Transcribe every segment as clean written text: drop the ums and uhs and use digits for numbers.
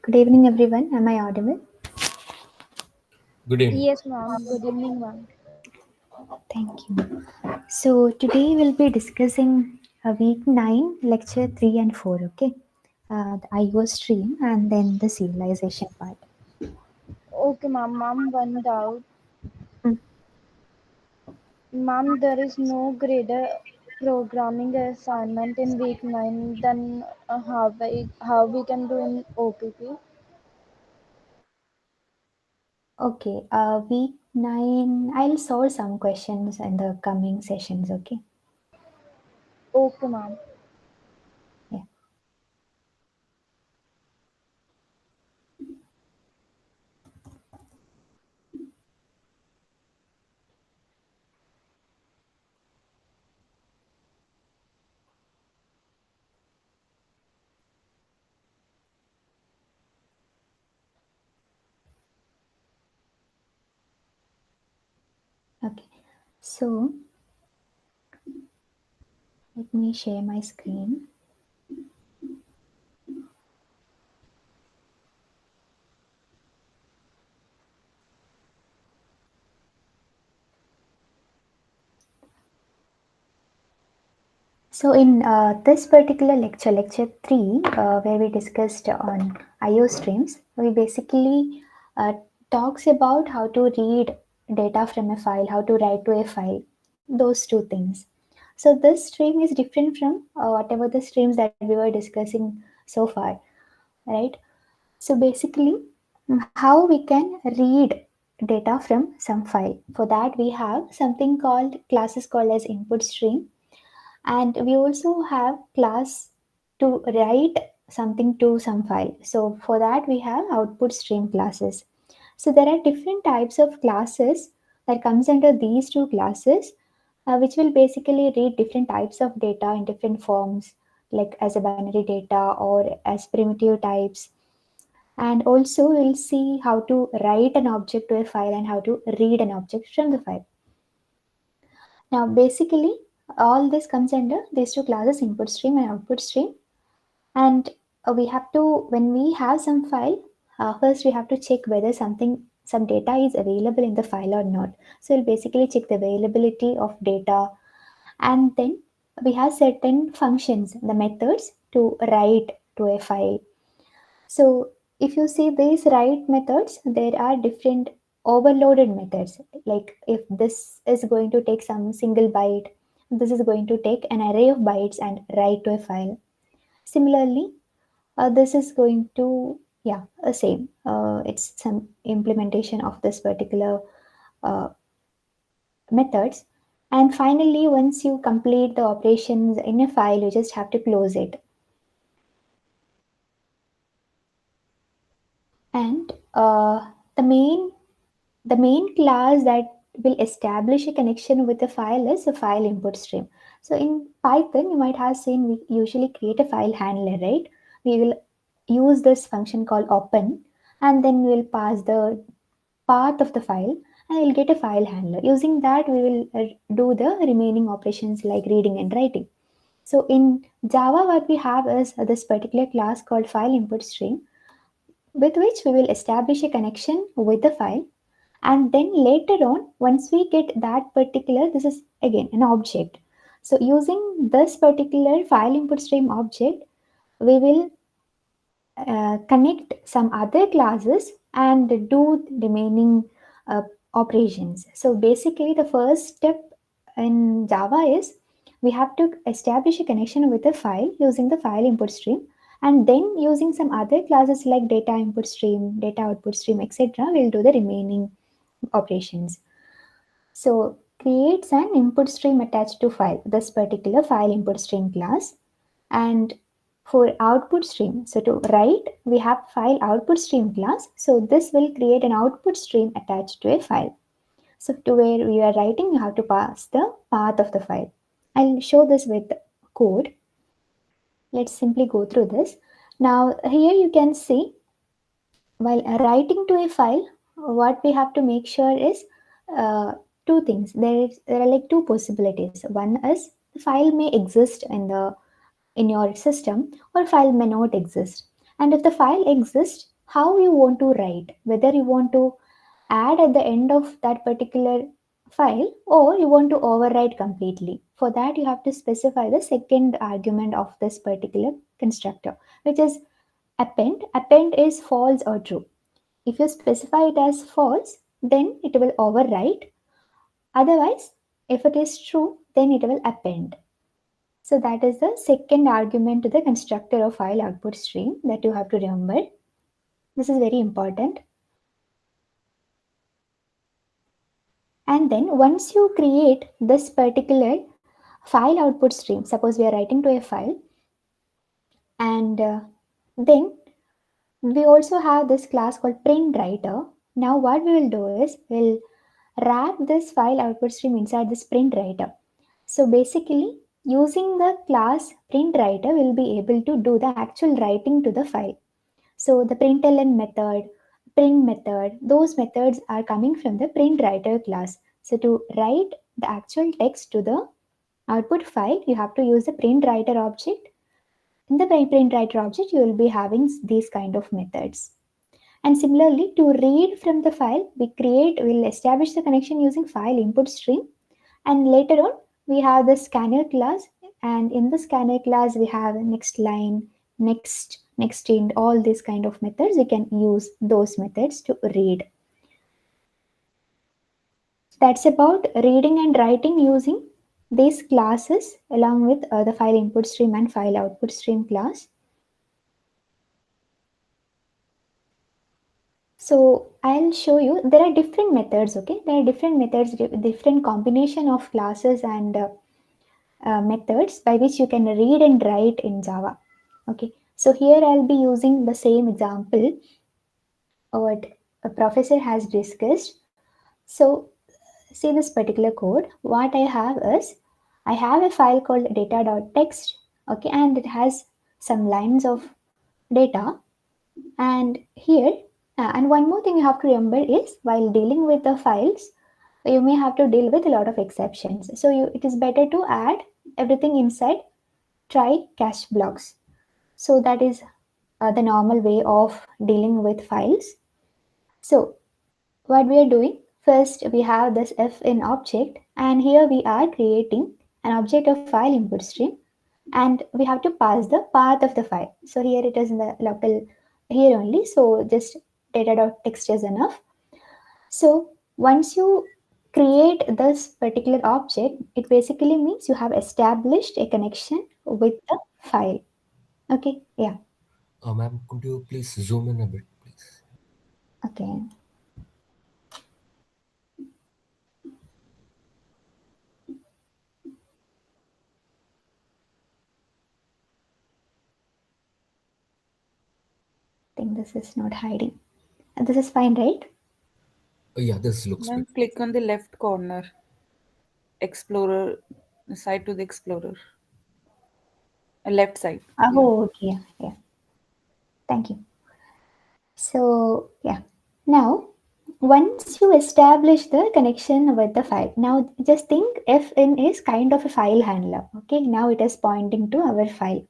Good evening, everyone. Am I audible? Good evening. Yes, ma'am. Good evening, ma'am. Thank you. So, today we'll be discussing week 9, lecture 3 and 4, okay? The IO stream and then the civilization part. Okay, ma'am. Ma'am, one doubt. Mm. Ma'am, there is no graded programming assignment in week 9. Then how we can do in OPP? Okay, week 9, I'll solve some questions in the coming sessions, okay? Okay, ma'am. Yeah, okay. So, let me share my screen. So, in this particular lecture, lecture 3, where we discussed on IO streams, we basically uh, talks about how to read data from a file, how to write to a file, those two things. So, this stream is different from whatever the streams that we were discussing so far, right? So, basically, how we can read data from some file. For that, we have something called classes called as input stream, and we also have class to write something to some file. So for that we have output stream classes. So there are different types of classes that comes under these two classes, which will basically read different types of data in different forms, like as a binary data or as primitive types. And also we'll see how to write an object to a file and how to read an object from the file. Now, basically, all this comes under these two classes, input stream and output stream. And we have to, when we have some file, first we have to check whether some data is available in the file or not. So we'll basically check the availability of data, and then we have certain functions, the methods to write to a file. So if you see these write methods, there are different overloaded methods. Like if this is going to take some single byte, this is going to take an array of bytes and write to a file. Similarly, this is going to, yeah, same. It's some implementation of this particular uh, methods. And finally, once you complete the operations in a file, you just have to close it. And the main the main class that will establish a connection with the file is a file input stream. So in Python, you might have seen we usually create a file handler, right? We will use this function called open, and then we'll pass the path of the file and we'll get a file handler. Using that, we will do the remaining operations like reading and writing. So in Java, what we have is this particular class called file input stream, with which we will establish a connection with the file, and then later on, once we get that particular, this is again an object. So using this particular file input stream object, we will connect some other classes and do remaining uh, operations. So basically the first step in Java is we have to establish a connection with the file using the file input stream, and then using some other classes like data input stream, data output stream, etc., we'll do the remaining operations. So creates an input stream attached to file, this particular file input stream class. And for output stream, so to write, we have file output stream class. So this will create an output stream attached to a file. So to where we are writing, you have to pass the path of the file. I'll show this with code. Let's simply go through this. Now here you can see, while writing to a file, what we have to make sure is uh, two things. There are like two possibilities. One is the file may exist in your system, or file may not exist. And if the file exists, how you want to write, whether you want to add at the end of that particular file or you want to override completely. For that, you have to specify the second argument of this particular constructor, which is append. Append is false or true. If you specify it as false, then it will overwrite. Otherwise, if it is true, then it will append. So that is the second argument to the constructor of file output stream that you have to remember. This is very important. And then once you create this particular file output stream, suppose we are writing to a file, and then we also have this class called print writer. Now what we will do is we'll wrap this file output stream inside this print writer. So basically, using the class print writer, we'll be able to do the actual writing to the file. So the println method, print method, those methods are coming from the print writer class. So to write the actual text to the output file, you have to use the print writer object. In the print writer object, you will be having these kind of methods. And similarly, to read from the file, we'll establish the connection using file input stream. And later on, we have the scanner class. And in the scanner class, we have next line, next end, all these kind of methods. You can use those methods to read. That's about reading and writing using these classes along with the file input stream and file output stream class. So I'll show you, there are different methods, okay? There are different methods, different combination of classes and methods by which you can read and write in Java. Okay, so here I'll be using the same example what a professor has discussed. So see this particular code. What I have is I have a file called data.txt, okay, and it has some lines of data. And here, and one more thing you have to remember is while dealing with the files, you may have to deal with a lot of exceptions. So it is better to add everything inside try catch blocks. So that is the normal way of dealing with files. So what we are doing, first we have this fin object, and here we are creating an object of file input stream, and we have to pass the path of the file. So here it is in the local here only, so just data.txt is enough. So once you create this particular object, it basically means you have established a connection with the file. Okay, yeah, Ma'am, could you please zoom in a bit, please? okay. I think this is not hiding. This is fine, right? Yeah, this looks Then better. click on the left corner, Explorer, side to the Explorer, left side. Yeah. Oh, okay, yeah, yeah. Thank you. So, yeah. Now, once you establish the connection with the file, now just think fn is kind of a file handler. Okay, now it is pointing to our file.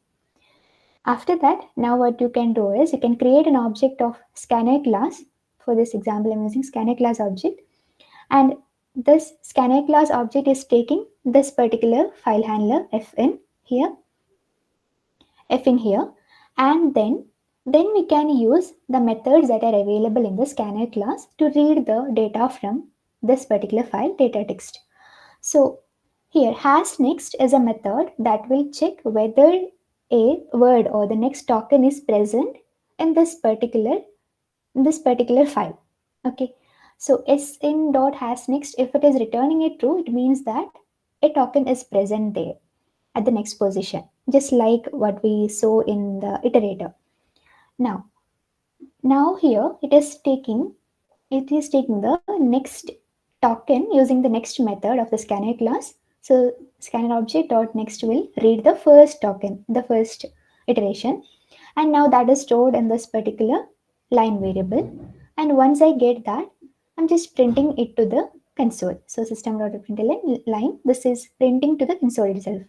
After that, now what you can do is you can create an object of scanner class. For this example, I'm using scanner class object, and this scanner class object is taking this particular file handler fn here, fn here, and then we can use the methods that are available in the scanner class to read the data from this particular file data text. So here has next is a method that will check whether a word or the next token is present in this particular file. Okay, so sin dot has next, if it is returning a true, it means that a token is present there at the next position, just like what we saw in the iterator. Now here it is taking the next token using the next method of the scanner class. So scanner object dot next will read the first token, the first iteration, and now that is stored in this particular line variable. And once I get that, I'm just printing it to the console. So system.println line, this is printing to the console itself.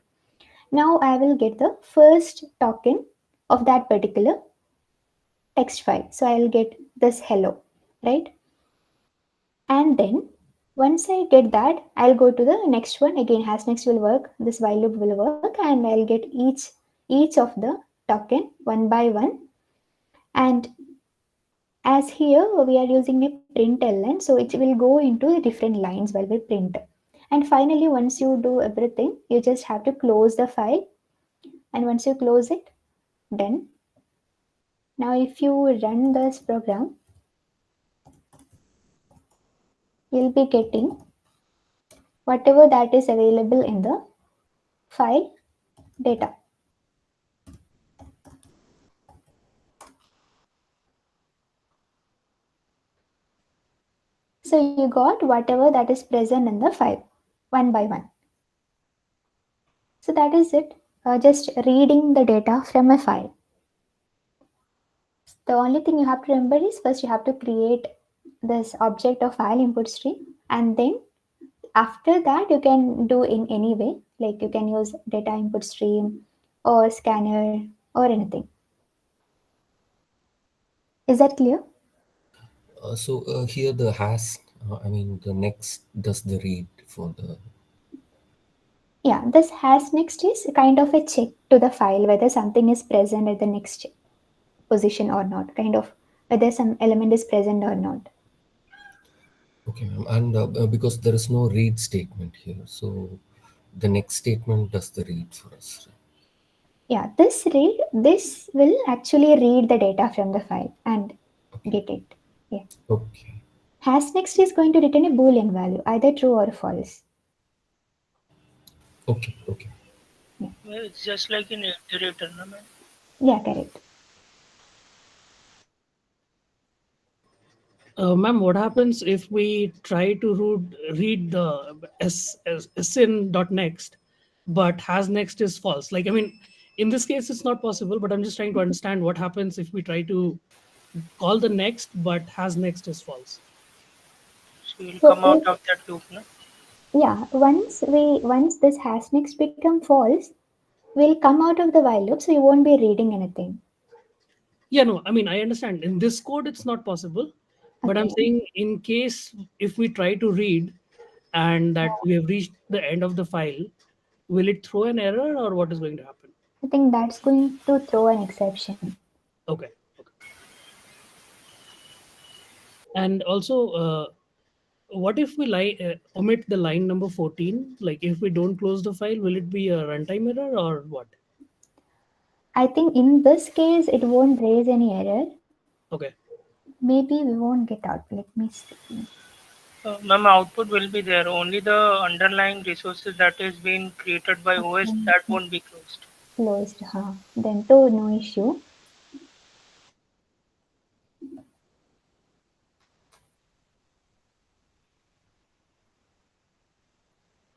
Now I will get the first token of that particular text file. So I'll get this hello, right? And then once I get that, I'll go to the next one. Again, has next will work. This while loop will work, and I'll get each of the token one by one. And as here we are using a println, so it will go into different lines while we print. And finally, once you do everything, you just have to close the file. And once you close it, done. Now, if you run this program, you'll be getting whatever that is available in the file data. So you got whatever that is present in the file one by one. So that is it. Just reading the data from a file. The only thing you have to remember is first you have to create this object of file input stream, and then after that you can do in any way, like you can use data input stream or scanner or anything. Is that clear? So here the has, I mean the next does the read for the. Yeah, this has next is kind of a check to the file whether something is present at the next position or not, kind of whether some element is present or not. Okay, ma'am. And because there is no read statement here, so the next statement does the read for us. Yeah, this will actually read the data from the file and Okay. get it. Yeah. Okay. Has next is going to return a boolean value, either true or false. Okay. Okay. Yeah. Well, it's just like an iterator, no, man. Yeah, correct. Ma'am, what happens if we try to read the sin.next, but has next is false? Like, I mean, in this case, it's not possible, but I'm just trying to understand what happens if we try to call the next, but has next is false. So you'll So come out if of that loop, no? yeah, once this has next become false, we'll come out of the while loop, so you won't be reading anything. Yeah, no, I mean, I understand. In this code, it's not possible, but I'm Okay. saying in case if we try to read and that we have reached the end of the file, will it throw an error or what is going to happen? I think that's going to throw an exception. Okay. Okay. And also, what if we omit the line number 14? Like if we don't close the file, will it be a runtime error or what? I think in this case it won't raise any error. Okay. Maybe we won't get out. Let me see. Ma'am, output will be there. Only the underlying resources that is being created by OS Okay. that won't be closed. Closed, huh? Then too no issue.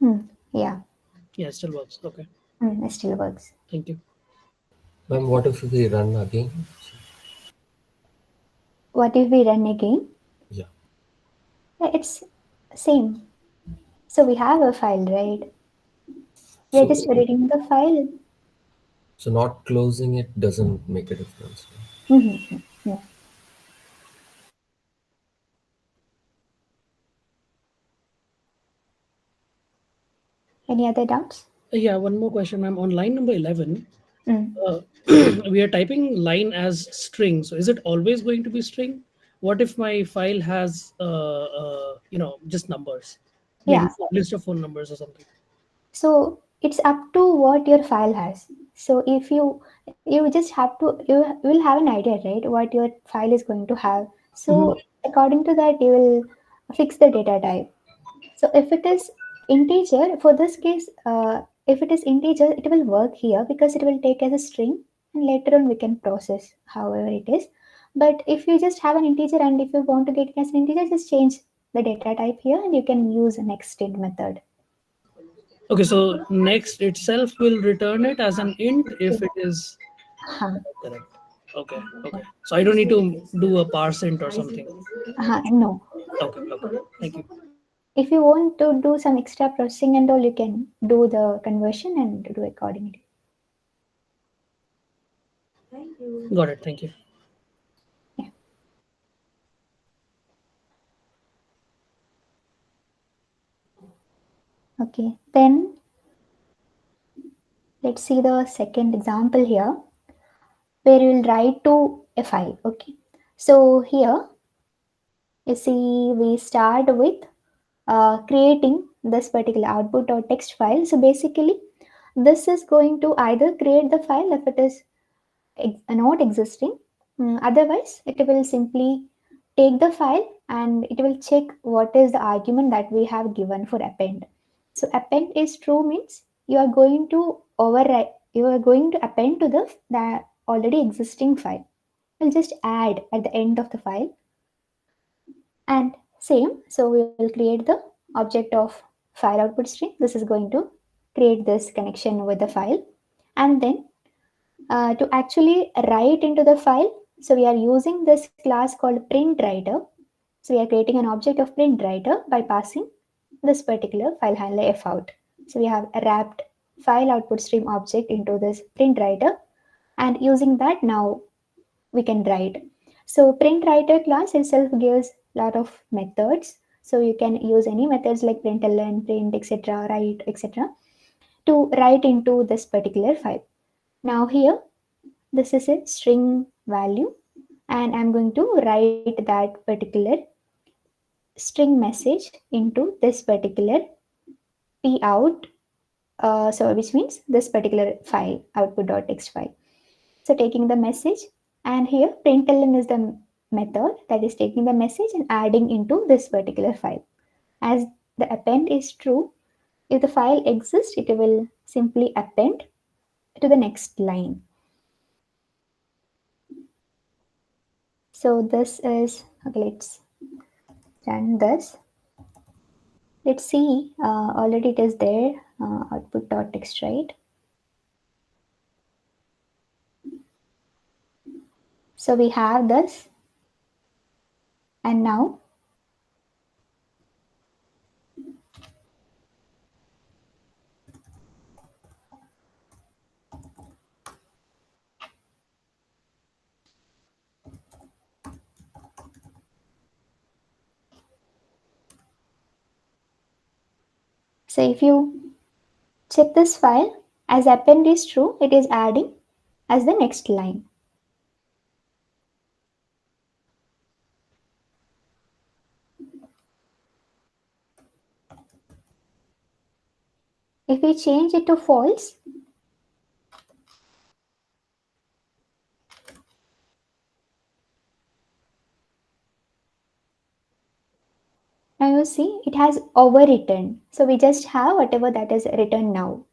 Hmm. Yeah. Yeah, it still works. Okay. It still works. Thank you. Ma'am, what if we run again? What if we run again? Yeah. Yeah, it's same. So we have a file, right? We are So just reading the file. so not closing it doesn't make a difference. Yeah. Any other doubts? Yeah, one more question, ma'am. On line number 11, Mm. uh, we are typing line as string. So is it always going to be string? What if my file has, just numbers, maybe Yeah. a list of phone numbers or something? So it's up to what your file has. So if you just have to you will have an idea, right, what your file is going to have. Mhm. So according to that you will fix the data type. So if it is integer, for this case, if it is integer, it will work here because it will take as a string, and later on we can process however it is. But if you just have an integer and if you want to get it as an integer, just change the data type here and you can use a next int method. Okay, so next itself will return it as an int if it is Huh. correct. Okay, okay. So I don't need to do a parse int or something. No. Okay, okay. Thank you. If you want to do some extra processing and all, you can do the conversion and do accordingly. Got it. Thank you. Okay, then let's see the second example here where you will write to a file. Okay, so here you see we start with creating this particular output or text file. So basically this is going to either create the file if it is not existing. Otherwise it will simply take the file and it will check what is the argument that we have given for append. So append is true means you are going to override, you are going to append to the already existing file. We'll just add at the end of the file. And same, so we will create the object of file output string. This is going to create this connection with the file. And then to actually write into the file, so we are using this class called print writer. So we are creating an object of print writer by passing this particular file handler f out. So we have wrapped file output stream object into this print writer, and using that now we can write. So print writer class itself gives a lot of methods. So you can use any methods like println, print, etc., write, etc., to write into this particular file. Now here, this is a string value, and I'm going to write that particular string message into this particular p out. So which means this particular file output.txt file. So taking the message, and here println is the method that is taking the message and adding into this particular file. As the append is true, if the file exists, it will simply append to the next line. So this is, okay, let's run this. Let's see, already it is there, output.txt, right? So we have this, and now so if you check this file, as append is true, it is adding as the next line. If we change it to false, now you see it has overwritten. So we just have whatever that is written now.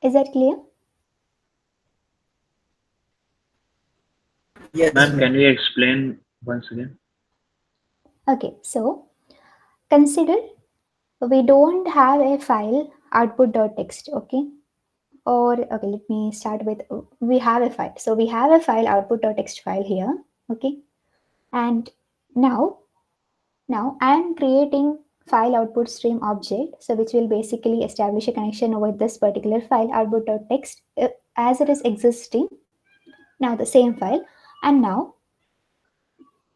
Is that clear? Yes, ma'am, can you explain once again? Okay, so consider we don't have a file output.txt, okay? Or okay, let me start with we have a file. So we have a file output.txt file here, okay? And now I am creating file output stream object, so which will basically establish a connection with this particular file output.txt as it is existing now, the same file. And now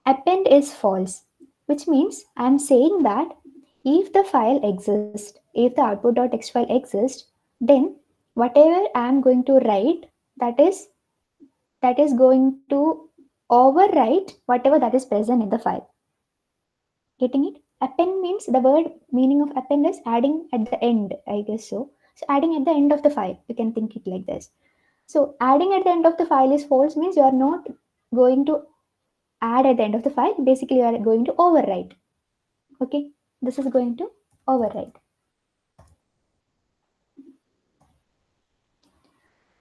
append is false, which means I am saying that if the file exists, if the output.txt file exists, then whatever I am going to write, that is going to overwrite whatever that is present in the file. Getting it? Append means, the word meaning of append is adding at the end, I guess so. So adding at the end of the file, you can think it like this. So adding at the end of the file is false means you are not going to add at the end of the file. Basically, you are going to overwrite. Okay, this is going to overwrite.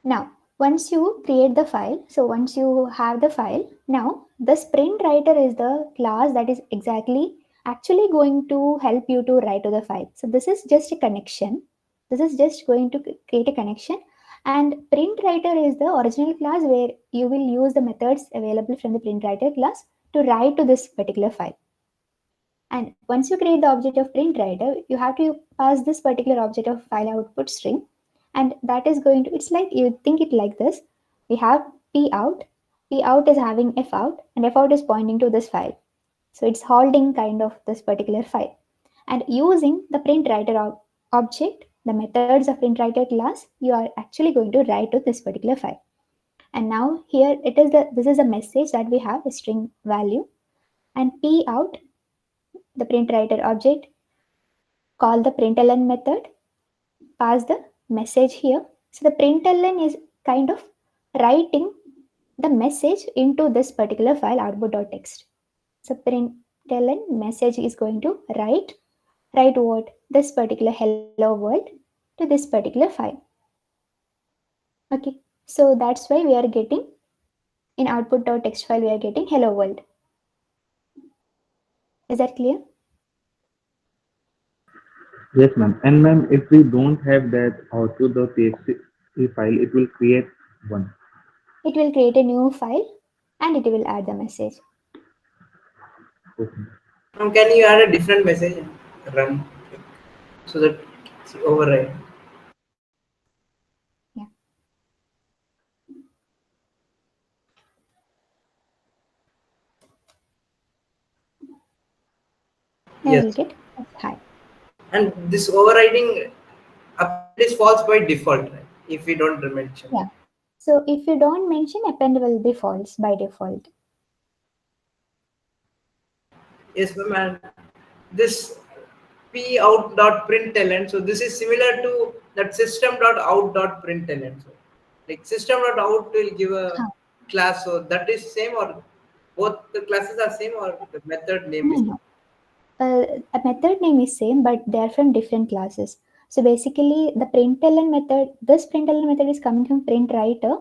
Now, once you create the file, so once you have the file, now the sprint writer is the class that is exactly actually going to help you to write to the file. So this is just a connection. This is just going to create a connection, and print writer is the original class where you will use the methods available from the print writer class to write to this particular file. And once you create the object of print writer, you have to pass this particular object of file output string, and that is going to, it's like, you think it like this. We have p out is having f out, and f out is pointing to this file. So it's holding kind of this particular file. And using the print writer object, the methods of print writer class, you are actually going to write to this particular file. And now here it is this is a message that we have a string value, and p out, the print writer object, call the println method, pass the message here. So the println is kind of writing the message into this particular file output.txt. So println message is going to write what? This particular hello world to this particular file. Okay. So that's why we are getting in output.txt file we are getting hello world. Is that clear? Yes, ma'am. And ma'am, if we don't have that output.txt file, it will create one. It will create a new file and it will add the message. Okay. Can you add a different message and run so that it's override? Yeah. Now Yes. we'll get hi. And this overriding append is false by default, right? If we don't mention. Yeah. So if you don't mention, append will be false by default. Yes, ma'am. And this p out dot println. So this is similar to that system dot out dot println. So like system dot out will give a Huh. class. So that is same, or both the classes are same, or the method name No, is. no. A method name is same, but they are from different classes. So basically, the println method, this println method is coming from print writer,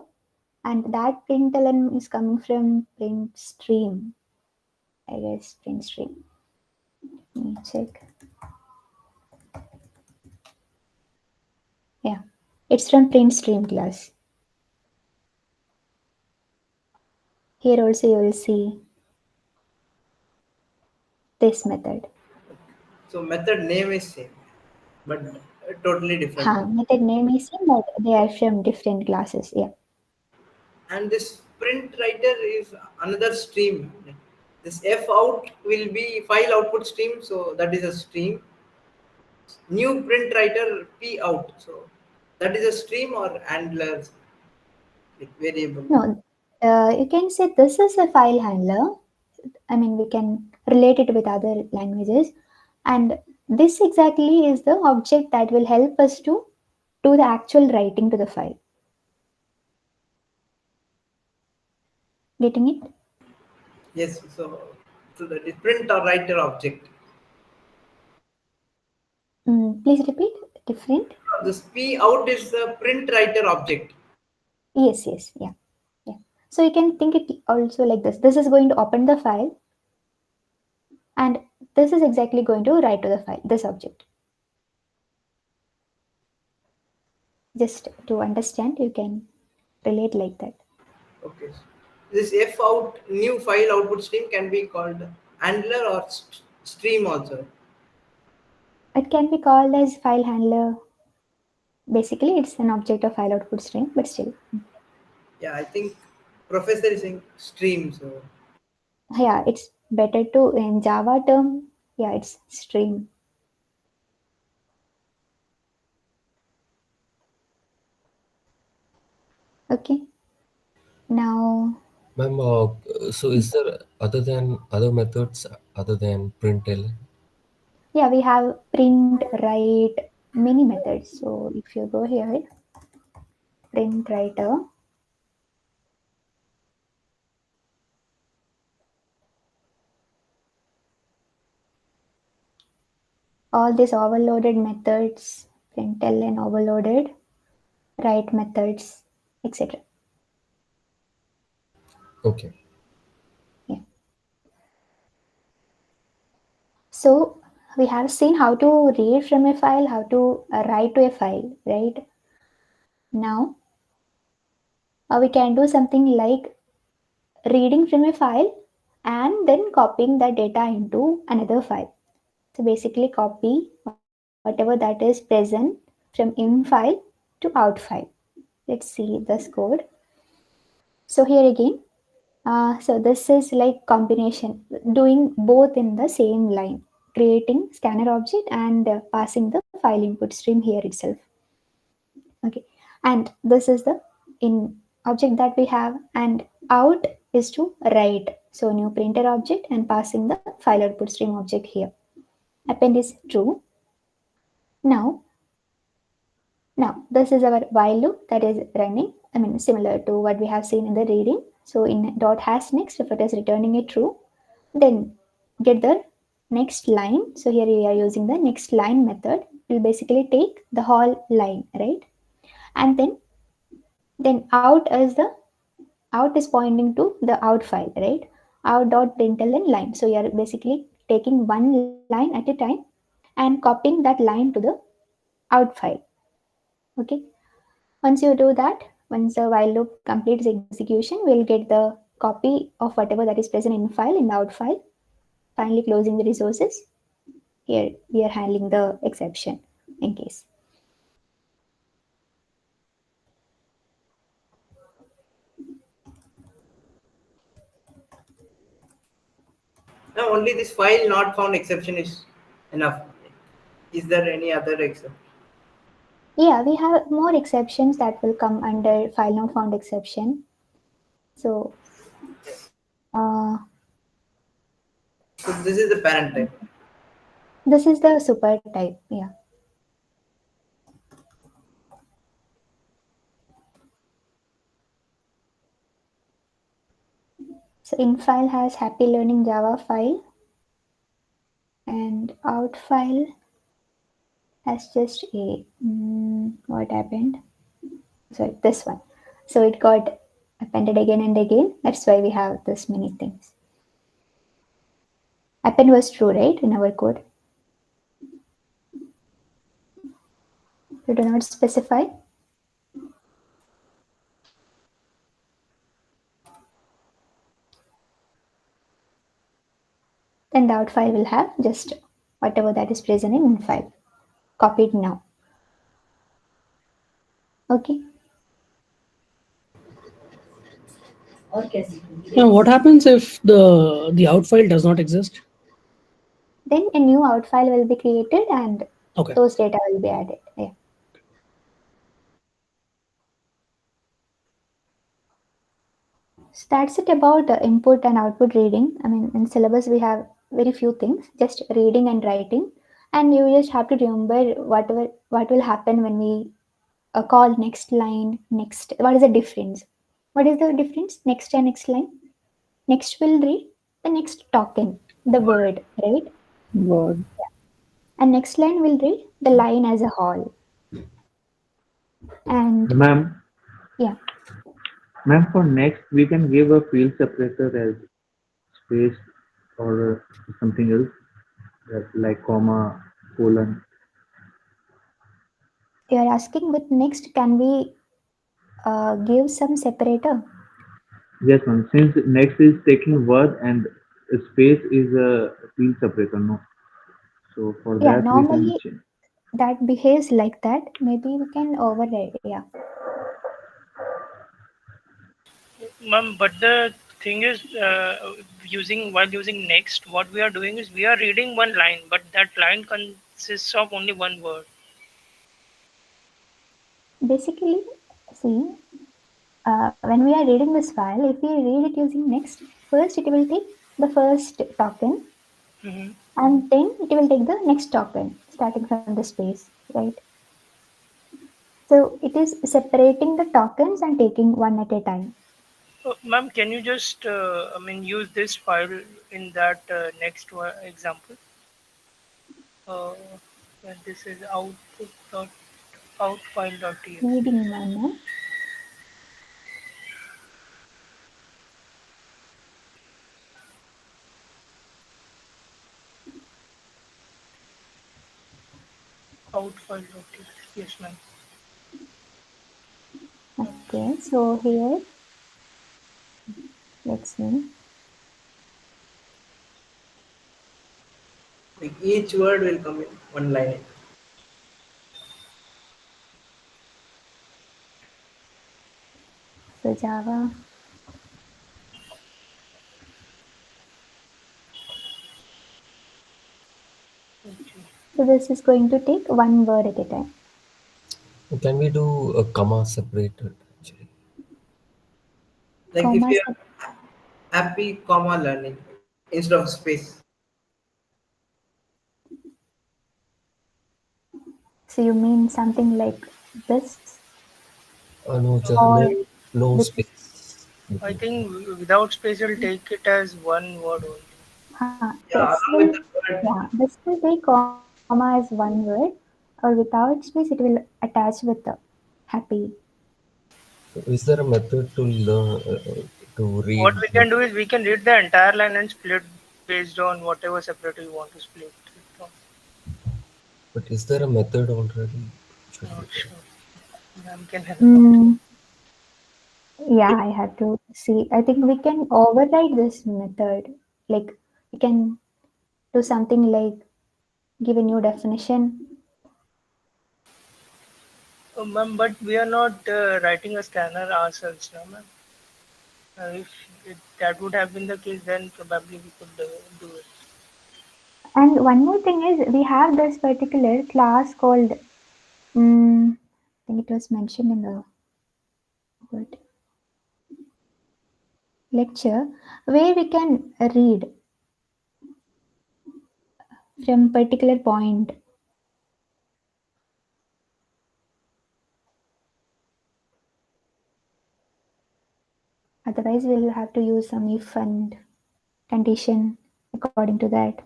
and that println is coming from print stream. I guess print stream. Let me check. Yeah, it's from print stream class. Here also you will see this method. So method name is same, but totally different. Method name is same, but they are from different classes. Yeah. And this print writer is another stream. This f out will be file output stream, so that is a stream. New print writer p out, so that is a stream or handler, like variable. No, you can say this is a file handler. I mean, we can relate it with other languages. And this exactly is the object that will help us to do the actual writing to the file. Getting it? Yes, so that is print or writer object. Please repeat. Different? This p out is the print writer object. Yes, yes, yeah. Yeah. So you can think it also like this. This is going to open the file, and this is exactly going to write to the file, this object. Just to understand, you can relate like that. Okay. This f out new file output stream can be called handler or stream also. It can be called as file handler. Basically, it's an object of file output string, but still. Yeah, I think professor is saying stream. So Yeah, it's better to, in Java term, yeah, it's stream. Okay. Now, Ma'am, so is there other methods other than println? yeah, we have print, write, many methods. So if you go here, print writer, all these overloaded methods, println overloaded, write methods, etc. Okay. Yeah. So we have seen how to read from a file, how to write to a file, right? Now we can do something like reading from a file and then copying that data into another file. So basically copy whatever that is present from in file to out file. Let's see this code. So here again, So this is like combination, doing both in the same line, creating scanner object and passing the file input stream here itself. Okay, and this is the in object that we have, and out is to write. So new printer object and passing the file output stream object here. Append is true. Now, now this is our while loop that is running. I mean, similar to what we have seen in the reading. So in dot hash next, if it is returning a true, then get the next line. So here we are using the next line method. We'll basically take the whole line, right? And then out is pointing to the out file, right? Out dot println line. So you are basically taking one line at a time and copying that line to the out file. Okay. Once you do that, once the while loop completes execution, we'll get the copy of whatever that is present in file in the out file. Finally closing the resources. Here we are handling the exception in case. Now only this file not found exception is enough. Is there any other exception? Yeah, we have more exceptions that will come under file not found exception. So uh, So this is the parent type. this is the super type. Yeah. So in file has happy learning Java file, and out file has just a what happened? Sorry, this one. So it got appended again and again. That's why we have this many things. Append was true, right, in our code? We do not specify. Then the out file will have just whatever that is present in file. Copied now. Okay. Now, what happens if the out file does not exist? Then a new out file will be created and Okay. those data will be added. Yeah. So that's it about input and output reading. I mean, in syllabus we have very few things, just reading and writing, and you just have to remember what will happen when we call next line next. What is the difference? What is the difference? Next and next line. Next will read the next token, the word, right? Word. And next line will read the line as a whole. And Ma'am, yeah, ma'am, for next we can give a field separator as space or something else, like comma, colon. you are asking with next can we give some separator? Yes, ma'am. Since next is taking word and space is a field separator, no. So for Yeah, that we can normally change. that behaves like that. Maybe we can override. Yeah. Ma'am, but the thing is, while using next, what we are doing is we are reading one line, but that line consists of only one word. Basically, see, when we are reading this file, if we read it using next, first it will take the first token, Hmm. and then it will take the next token starting from the space, right? So it is separating the tokens and taking one at a time. Ma'am, can you just, use this file in that next example? Uh, this is output dot out file dot txt. Reading one. Out file dot txt. Yes, ma'am. Okay, so here, let's see. Like each word will come in one line. So Java. So this is going to take one word at a time. Can we do a comma separated actually? Like if Commas. you are happy, comma learning instead of space. So you mean something like this, No, or no with space I between. think without space, you'll take it as one word only. Yeah, this along with will, the word. yeah, this will take comma as one word, or without space it will attach with the happy. Is there a method to learn to read? What we can do is we can read the entire line and split based on whatever separator you want to split it on. But is there a method already? Should be Not there. sure. Ma'am can help out. Mm, yeah, I have to see. I think we can override this method. Like we can do something like give a new definition. Ma'am, but we are not writing a scanner ourselves now, ma'am. If that would have been the case, then probably we could do it. And one more thing is we have this particular class called, I think it was mentioned in the word lecture, where we can read from particular point. Otherwise, we'll have to use some if and condition according to that.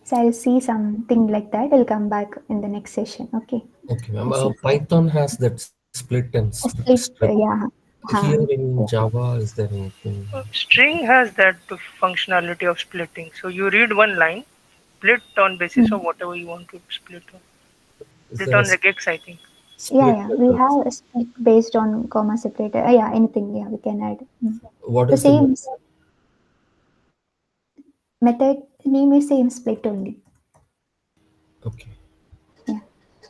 So I'll see something like that. I'll come back in the next session. Okay. Okay, ma'am. To see Python has that split and split. strip. Yeah. Here in Yeah. Java, is there anything? String has that functionality of splitting. So you read one line, split on basis of Mm. whatever you want to split on. Is Split there a on regex, I think. Yeah, split yeah. We method? have a split based on comma separator. Yeah, anything. Yeah, we can add. What The is the same method? method name is same split only. Okay. Yeah.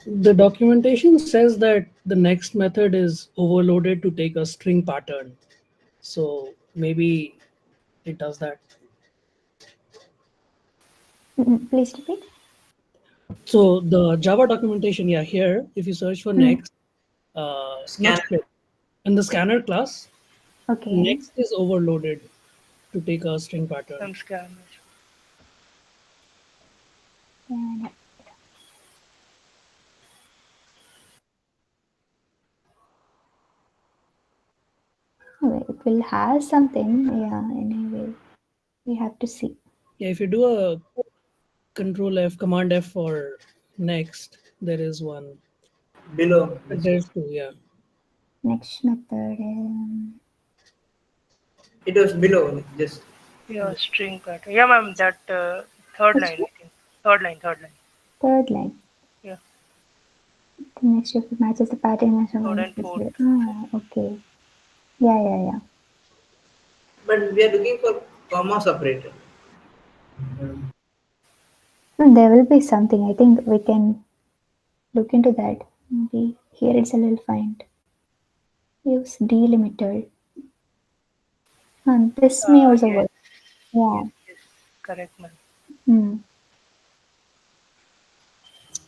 The documentation says that the next method is overloaded to take a string pattern. So maybe it does that. Please repeat. So the Java documentation, yeah, here, if you search for Mm. next, not Scanner. split, in the scanner class, Okay. next is overloaded to take a string pattern. Some scanners. Yeah, anyway, it will have something. Yeah. Anyway, we have to see. Yeah, if you do a control F, command F for next, there is one. Below. There's two, yeah. Next method. It was below. Just Yeah, string pattern. Yeah, ma'am, that third Which line, one? I think. Third line, third line. Third line. Yeah, The next shift matches the pattern as third well. and fourth. Ah, okay. Yeah, yeah, yeah. but we are looking for comma separator. There will be something. I think we can look into that. Maybe here it's a little find. Use delimited. And this may also Yes, work. Yeah. yes, yes. Correct, ma'am. Hmm.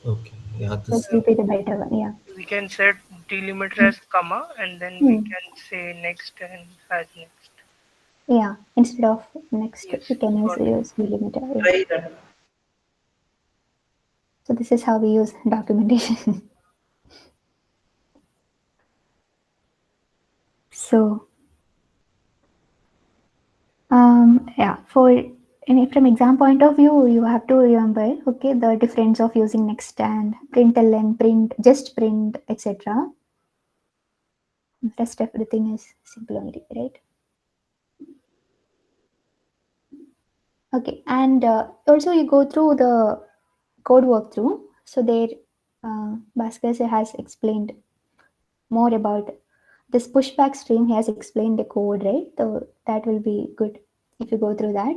Okay. Yeah, This this. will be the better one. Yeah. We can set delimiter Hmm. as comma and then we Hmm. can say next and as next. Yeah. Instead of next, Yes, we can got it. use delimiter. Yeah. Try that. So this is how we use documentation. So yeah, for any from exam point of view, you have to remember, okay, the difference of using next and println, print, just print, etc. Rest everything is simple only, right? Okay, and also you go through the code walkthrough. So there, Bhaskar has explained more about this pushback stream. He has explained the code, right? So that will be good if you go through that.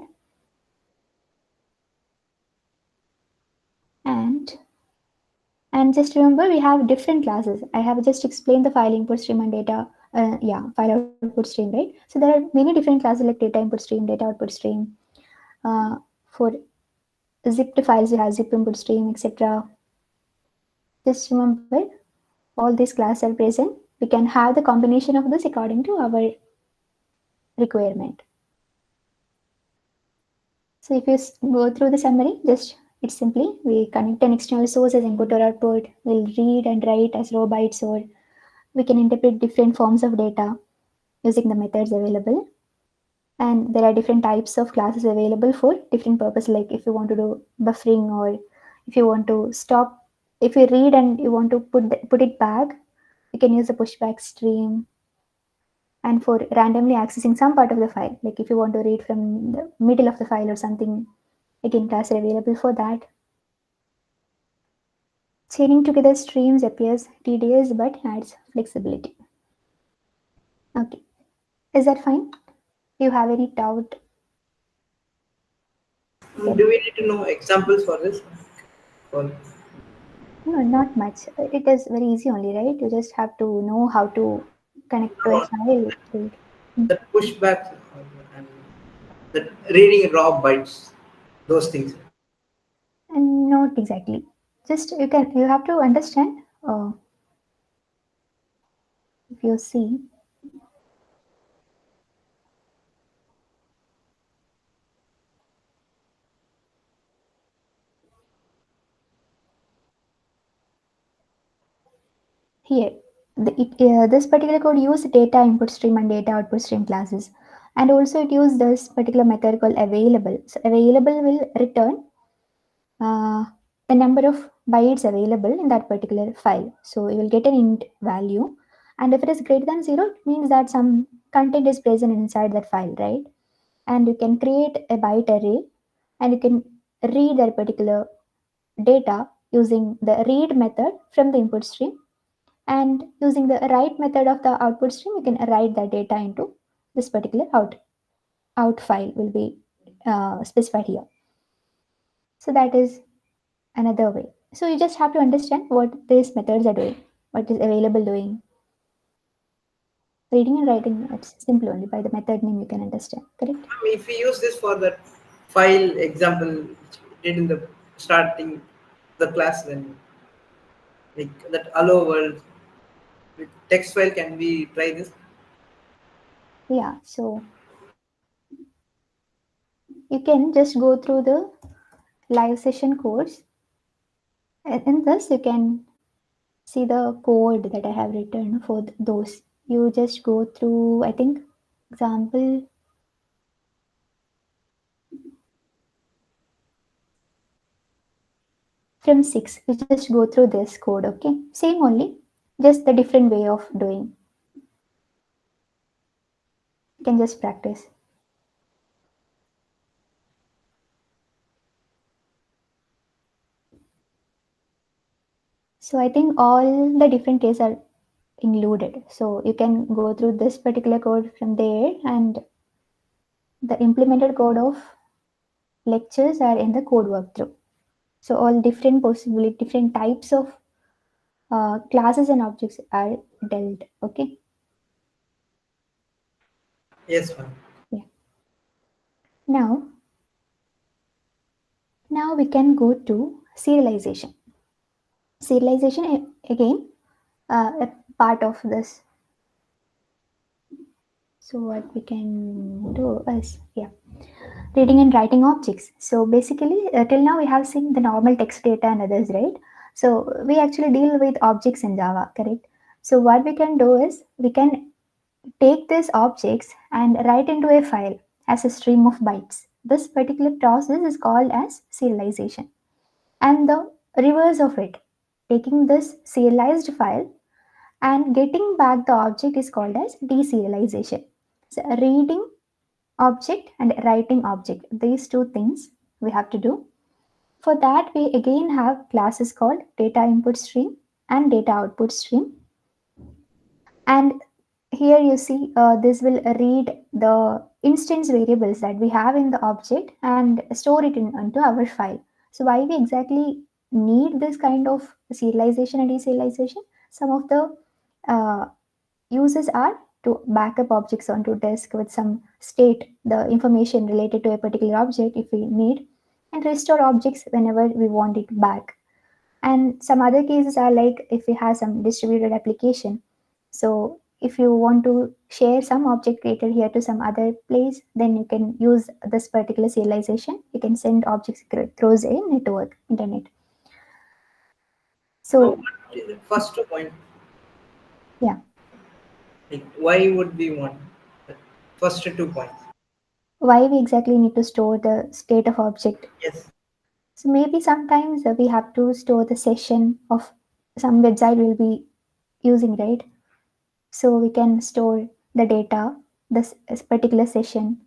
And just remember, we have different classes. I have just explained the file input stream and data, yeah, file output stream, right? So there are many different classes like data input stream, data output stream, For zipped files, we have zip input stream, etc. Just remember, all these classes are present. We can have the combination of this according to our requirement. So if you go through the summary, just it's simply we connect an external source as input or output. We'll read and write as row bytes, or we can interpret different forms of data using the methods available. And there are different types of classes available for different purpose. Like if you want to do buffering, or if you want to stop, if you read and you want to put it back, you can use a pushback stream. And for randomly accessing some part of the file, like if you want to read from the middle of the file or something, again class are available for that. Chaining together streams appears tedious but adds flexibility. Okay, is that fine? Do you have any doubt? Do we need to know examples for this? For No, not much. It is very easy only, right? You just have to know how to connect to a file. the pushback and the reading raw bytes, those things. And not exactly. Just you have to understand. If you see here, this particular code use data input stream and data output stream classes, and also it use this particular method called available. So available will return uh, the number of bytes available in that particular file. So you will get an int value, and if it is greater than 0, it means that some content is present inside that file, right? And you can create a byte array, and you can read that particular data using the read method from the input stream, and using the write method of the output stream, you can write that data into this particular out file will be specified here. So that is another way. So you just have to understand what these methods are doing, what is available doing. Reading and writing, it's simple only by the method name you can understand, correct? If we use this for the file example which we did in the starting the class, then like that hello world with text file, can we try this? Yeah, so you can just go through the live session course, and in this you can see the code that I have written for those. You just go through, I think, example from 6. You just go through this code, okay? Same only, just the different way of doing. You can just practice. So I think all the different cases are included. So you can go through this particular code from there, and the implemented code of lectures are in the code walkthrough. So all different possibility, different types of classes and objects are dealt. Okay. Yes, ma'am. Yeah. Now, now we can go to serialization. Serialization again, a part of this. So what we can do is, yeah, reading and writing objects. So basically, till now we have seen the normal text data and others, right? So we actually deal with objects in Java, correct? So what we can do is we can take these objects and write into a file as a stream of bytes. This particular process is called as serialization. And the reverse of it, taking this serialized file and getting back the object, is called as deserialization. So reading object and writing object, these two things we have to do. For that, we again have classes called data input stream and data output stream. And here you see this will read the instance variables that we have in the object and store it into our file. So why we exactly need this kind of serialization and deserialization? Some of the uses are to backup objects onto disk with some state, the information related to a particular object if we need, and restore objects whenever we want it back. And some other cases are like if we have some distributed application. So if you want to share some object created here to some other place, then you can use this particular serialization. You can send objects across a network, internet. Now, So what is the first point? yeah, Like, why would we want the first 2 points? why we exactly need to store the state of object. Yes. So maybe sometimes we have to store the session of some website we'll be using, right? So we can store the data, this particular session.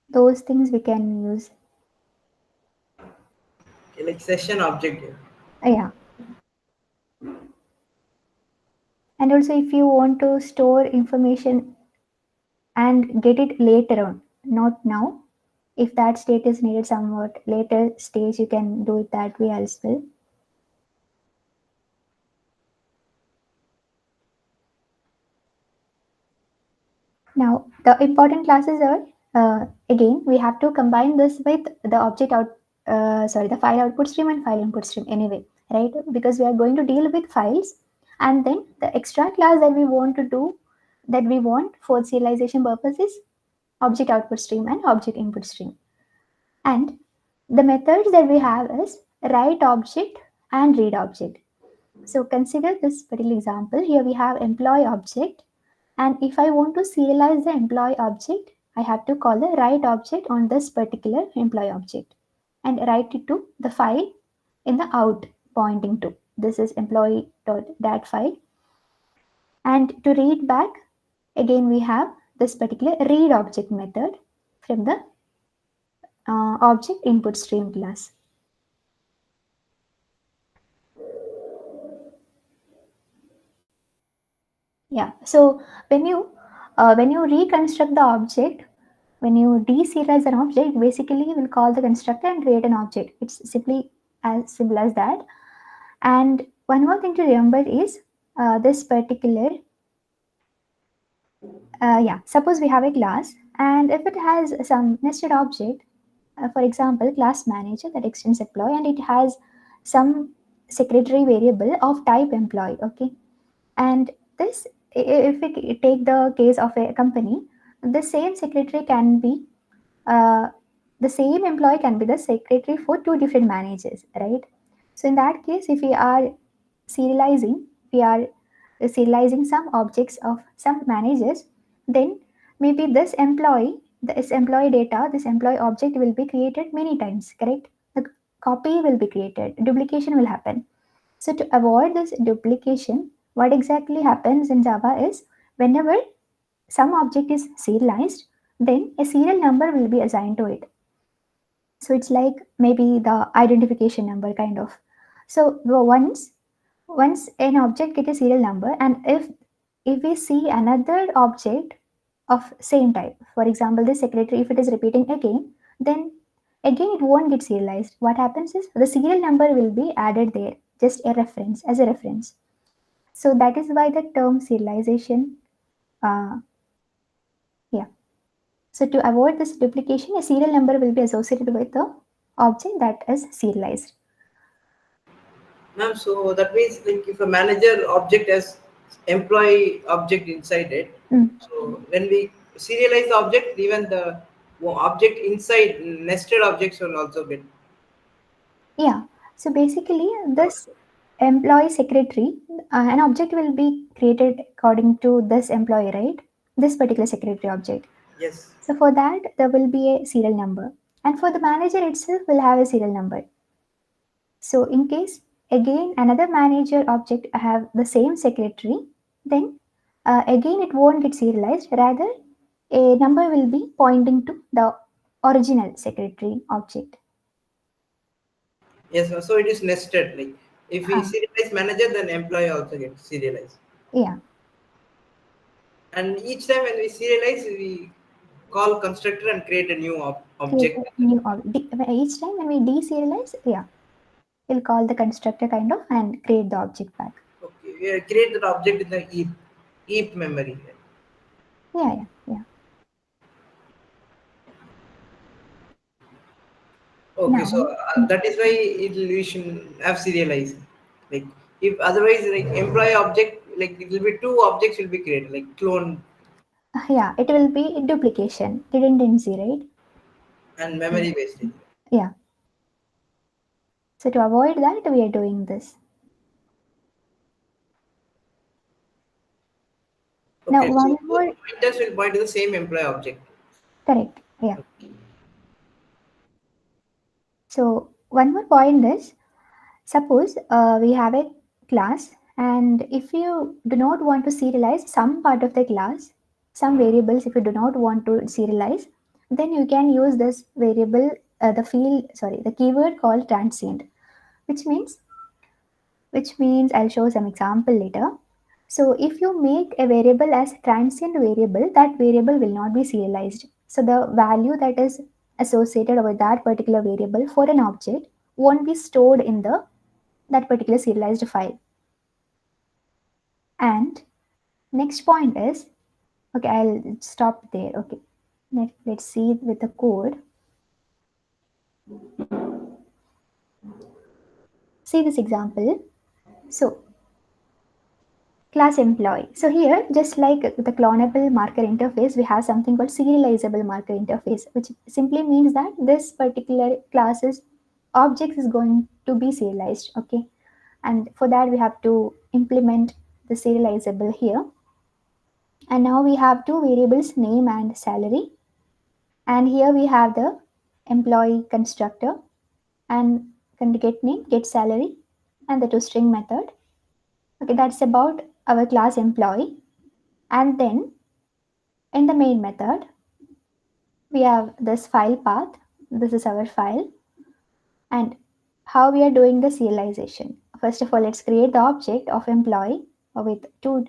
Those things we can use. Okay, like session object here. Yeah. And also if you want to store information and get it later on, not now. If that state is needed somewhat later stage, you can do it that way as well. Now, the important classes are again we have to combine this with the the file output stream and file input stream anyway, right? Because we are going to deal with files, and then the extra class that we want to do, that we want for serialization purposes, object output stream and object input stream. And the methods that we have is write object and read object. So consider this particular example. Here we have employee object, and if I want to serialize the employee object, I have to call the write object on this particular employee object and write it to the file in the out pointing to. This is employee.dat file. And to read back, again we have this particular read object method from the object input stream class. Yeah. So when you reconstruct the object, when you deserialize an object, basically we'll call the constructor and create an object. It's simply as simple as that. And one more thing to remember is this particular suppose we have a class, and if it has some nested object, for example class manager that extends employee, and it has some secretary variable of type employee, okay. And this, if we take the case of a company, the same secretary can be the same employee can be the secretary for two different managers, right? So in that case, if serializing we are serializing some objects of some managers, then maybe this employee data, this employee object will be created many times, correct? The copy will be created, duplication will happen. So to avoid this duplication, what exactly happens in Java is whenever some object is serialized, then a serial number will be assigned to it. So it's like maybe the identification number kind of. So once an object get a serial number, and if we see another object of same type, for example this secretary, if it is repeating again, then again it won't get serialized. What happens is the serial number will be added there, just a reference, as a reference. So that is why the term serialization, uh, yeah. So to avoid this duplication, a serial number will be associated with the object that is serialized. Ma'am, so that means like if a manager object has employee object inside it, so when we serialize the object, even the object inside nested objects will also get. Yeah. So basically, this employee secretary, an object will be created according to this employee, right? This particular secretary object. Yes. So for that, there will be a serial number, and for the manager itself, will have a serial number. So in case again another manager object have the same secretary, then again it won't get serialized. Rather, a number will be pointing to the original secretary object. Yes, so it is nested. Like if we Huh. serialize manager, then employee also gets serialized. Yeah. And each time when we serialize, we call constructor and create a new Create object. a new each time when we deserialize, yeah, we'll call the constructor kind of and create the object back. Okay. create that object in the heap memory. Yeah, yeah, yeah. Okay, so Now, mm, that is why we should have serialized. Like if otherwise, like employee object, like it will be two objects will be created, like clone yeah, it will be duplication, redundancy, right? and Yeah, memory wastage. yeah. So to avoid that, we are doing this. Now, Okay, so one both more, pointers will point to the same employee object. correct, yeah. So one more point is, suppose we have a class, and if you do not want to serialize some part of the class, some variables, if you do not want to serialize, then you can use this variable, the keyword called transient, which means I'll show some example later. So if you make a variable as transient variable, that variable will not be serialized. So the value that is associated with that particular variable for an object won't be stored in the that particular serialized file. And next point is, okay, I'll stop there. Okay, let's see with the code. See this example. So class employee. So here, just like the clonable marker interface, we have something called serializable marker interface, which simply means that this particular class's objects is going to be serialized. Okay, and for that we have to implement the serializable here. And now we have two variables, name and salary. And here we have the employee constructor and get name, get salary, and the toString method. Okay, that's about our class employee. And then in the main method, we have this file path. This is our file. And how we are doing the serialization. First of all, let's create the object of employee with two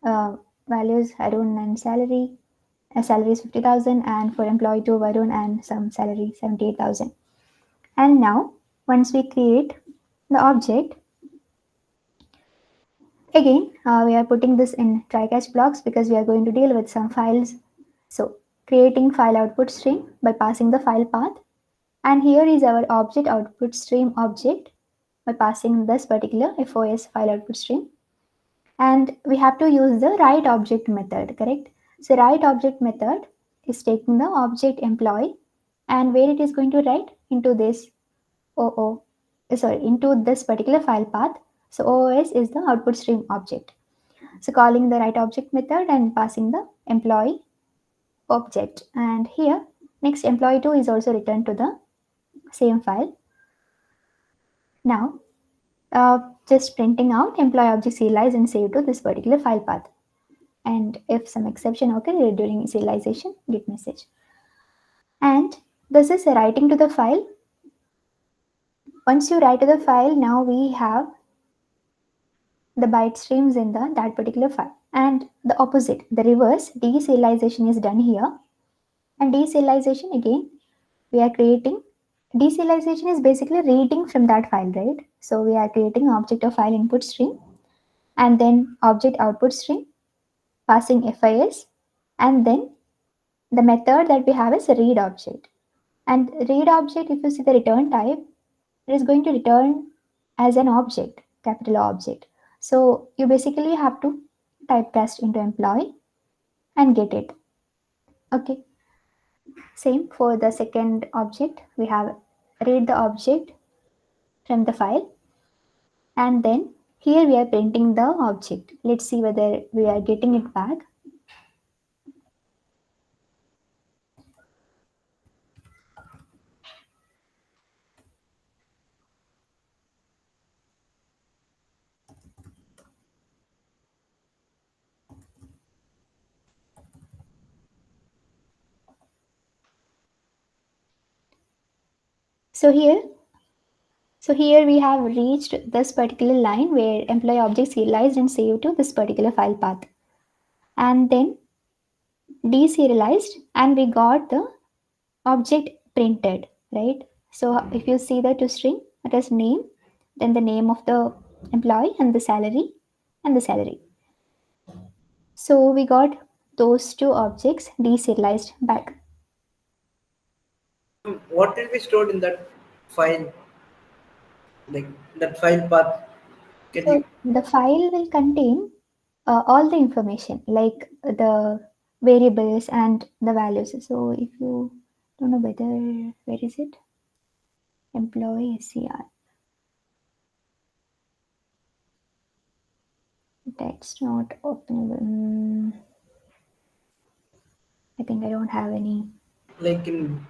uh, values, Arun and salary. Salary is 50,000, and for employee 2, Varun, and some salary 78,000. And now, once we create the object, again, we are putting this in try catch blocks because we are going to deal with some files. So, creating file output stream by passing the file path. And here is our object output stream object by passing this particular FOS file output stream. And we have to use the write object method, correct? So, write object method is taking the object employee, and where it is going to write into this into this particular file path. So OOS is the output stream object. So calling the write object method and passing the employee object. And here next employee 2 is also returned to the same file. Now just printing out employee object serialized and saved to this particular file path. And if some exception occurs during serialization, git message. And this is writing to the file. Once you write to the file, now we have the byte streams in that particular file. And the opposite, the reverse, deserialization is done here. And deserialization, again, we are creating, deserialization is basically reading from that file, right? So we are creating object of file input stream and then object output stream, passing FIS, and then the method that we have is read object. And read object, if you see the return type, it is going to return as an object, capital object. So you basically have to typecast into employee and get it. Okay. Same for the second object. We have read the object from the file, and then here we are printing the object. Let's see whether we are getting it back. So here we have reached this particular line where employee object serialized and saved to this particular file path, and then deserialized, and we got the object printed, right? So if you see the toString, it is name, then the name of the employee and the salary, and the salary. So we got those two objects deserialized back. What will be stored in that file? Like that file path? Can you? So the file will contain all the information like the variables and the values. So if you don't know whether, where is it? Employee SCR. Text not openable. I think I don't have any. Like in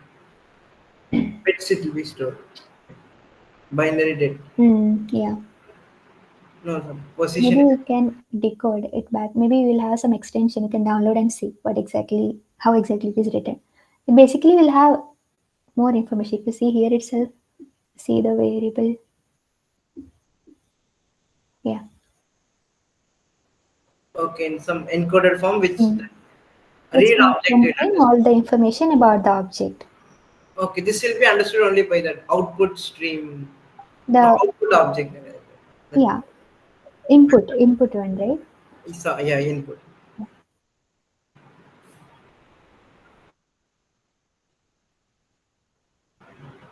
bits it will be stored. Binary data. Yeah. No, no, position. Maybe you can decode it back. Maybe you will have some extension you can download and see what exactly, how exactly it is written. It basically will have more information. If you see here itself, see the variable. Yeah. Okay, in some encoded form, which Mm. Which read can object data. contain all the information about the object. Okay, this will be understood only by that output stream, no, The output object. That yeah, input one, right? is yeah, input.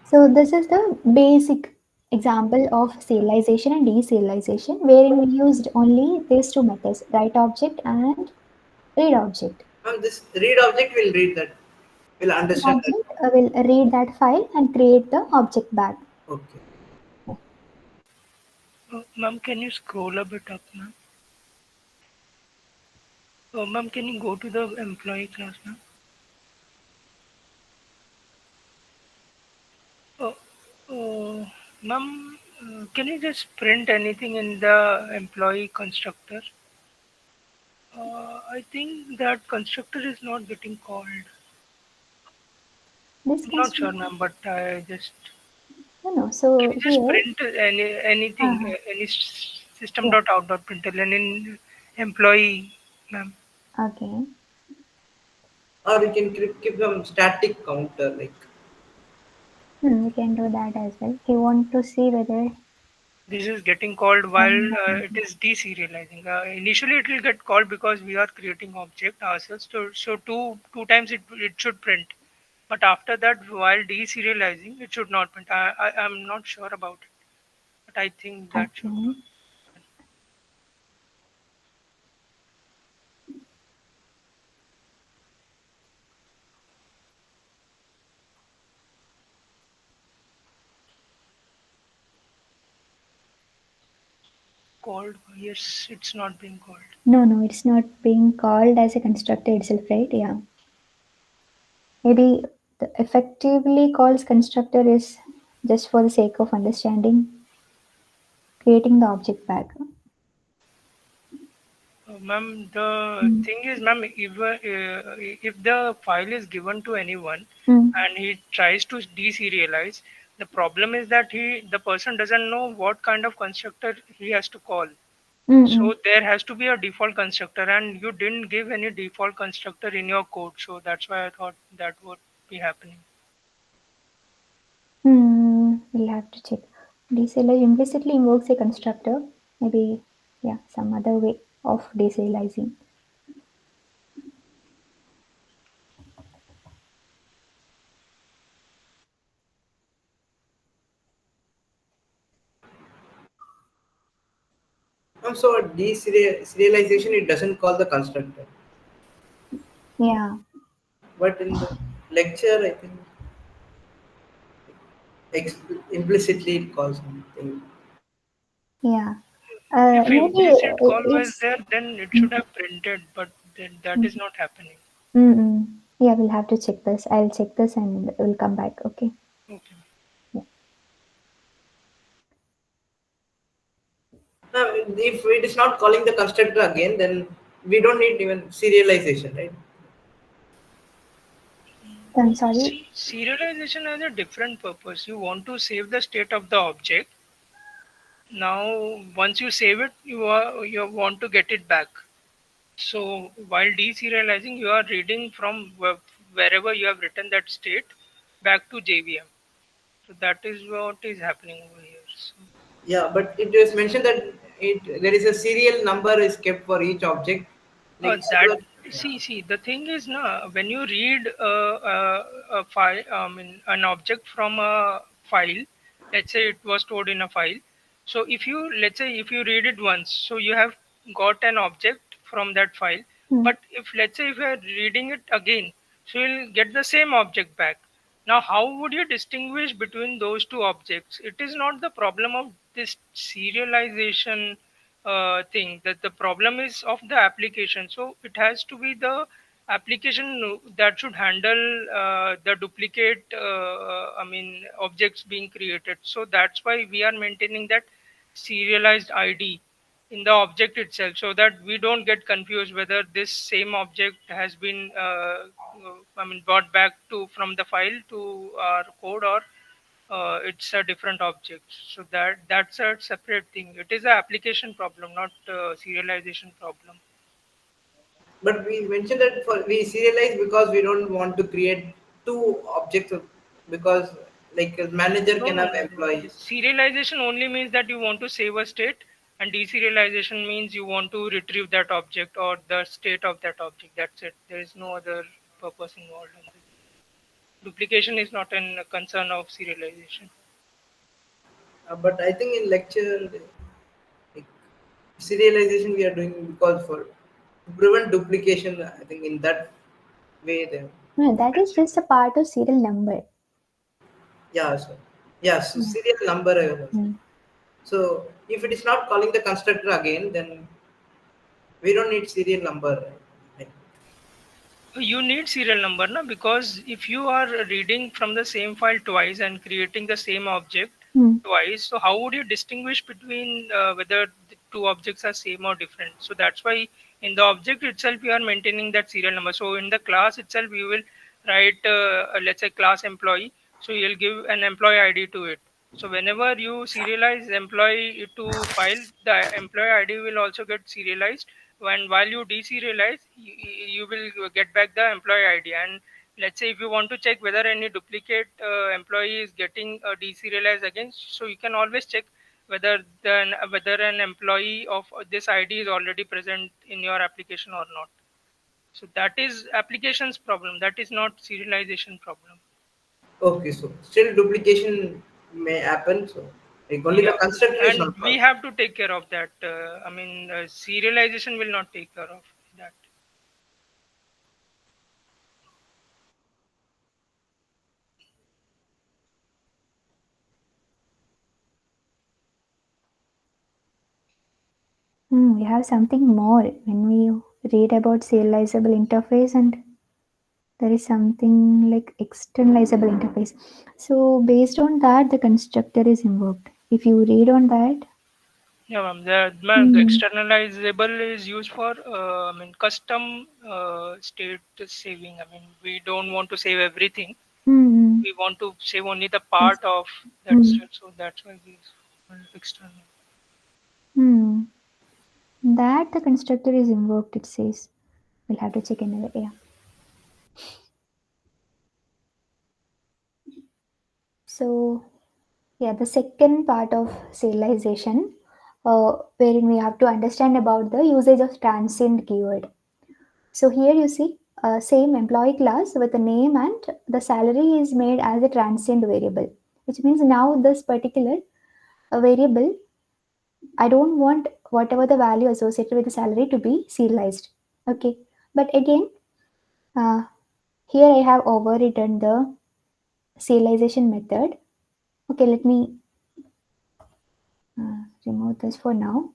So this is the basic example of serialization and deserialization, wherein we used only these two methods, write object and read object. This read object will read that, will Read understand that. object will read that file and create the object back. Okay. Ma'am, can you scroll a bit up, ma'am? Oh, ma'am, can you go to the employee class, ma'am? Oh, oh, ma'am, can you just print anything in the employee constructor? I think that constructor is not getting called. This I'm not sure, construct ma'am, but I just no. can So you just here, print anything, uh any yeah, system.out.println in employee, ma'am? okay. Or you can keep them static counter like. We can do that as well. He want to see whether This is getting called while I'm it is deserializing. Initially, it will get called because we are creating object ourselves. So two times it should print, but after that, while deserializing, it should not print. I'm not sure about it, but I think that should okay. called. Yes, it's not being called. No, it's not being called as a constructor itself, right? Yeah. Maybe the effectively calls constructor is just for the sake of understanding, creating the object back. Ma'am, the Mm. thing is, ma'am, if the file is given to anyone Mm. and he tries to deserialize, the problem is that the person doesn't know what kind of constructor he has to call. Mm-mm. So there has to be a default constructor, and you didn't give any default constructor in your code. So that's why I thought that would be happening. We'll have to check. Deserialize implicitly invokes a constructor. Maybe, yeah, some other way of deserializing. So deserialization it doesn't call the constructor, Yeah, but in the lecture I think implicitly it calls something. yeah. If Maybe implicit call was it's. there, then it should have printed, but then that is not happening. Mm-mm. Yeah, we'll have to check this. I'll check this and we'll come back. Okay. Okay. Yeah. If it is not calling the constructor again, then we don't need even serialization, right? I'm sorry. See, serialization has a different purpose. You want to save the state of the object. Now, once you save it, you want to get it back. So while deserializing, you are reading from wherever you have written that state back to JVM. So that is what is happening over here. So, Yeah, but it was mentioned that it there is a serial number is kept for each object, like that That was, yeah. see the thing is now when you read a file, I mean an object from a file, let's say it was stored in a file. So if you let's say if you read it once, so you have got an object from that file. Hmm. But if let's say if you are reading it again, so you'll get the same object back. Now, how would you distinguish between those two objects? It is not the problem of this serialization thing, that the problem is of the application. So it has to be the application that should handle the duplicate I mean objects being created. So that's why we are maintaining that serialized id in the object itself, so that we don't get confused whether this same object has been I mean brought back to from the file to our code, or it's a different object. So that's a separate thing. It is an application problem, not a serialization problem. But we mentioned that for we serialize because we don't want to create two objects because like a manager No, can no, have no, no. employees. Serialization only means that you want to save a state, and deserialization means you want to retrieve that object or the state of that object. That's it. There is no other purpose involved in this. Duplication is not a concern of serialization. But I think in lecture, like, serialization we are doing because for to prevent duplication. I think in that way, then No, that is That's it. just a part of serial number. yeah, so yeah, so Hmm. serial number. Hmm. So if it is not calling the constructor again, then we don't need serial number. Right? You need serial number, na? Because if you are reading from the same file twice and creating the same object Hmm. twice, so how would you distinguish between whether the two objects are same or different? So that's why in the object itself you are maintaining that serial number. So in the class itself you will write let's say class employee, so you'll give an employee id to it. So whenever you serialize employee to file, the employee id will also get serialized. When while you deserialize, you will get back the employee id. And let's say if you want to check whether any duplicate employee is getting deserialized again, so you can always check whether an employee of this id is already present in your application or not. So that is applications problem, that is not serialization problem. Okay, so still duplication may happen. So like only the Yeah, constructor is and not we called. have to take care of that. I mean, serialization will not take care of that. We have something more when we read about serializable interface, and there is something like externalizable interface. So based on that, the constructor is invoked. If you read on that, Yeah, ma'am. The hmm, externalizable is used for I mean custom state saving. I mean we don't want to save everything. hmm, We want to save only the yes, part of that hmm, state. So that's why we use external. hmm, that the constructor is invoked. It says we'll have to check another. Yeah. So yeah, the second part of serialization, wherein we have to understand about the usage of transient keyword. So here you see same employee class with a name and the salary is made as a transient variable, which means now this particular variable, I don't want whatever the value associated with the salary to be serialized. Okay, but again, uh, here I have overwritten the serialization method. Okay, let me remove this for now.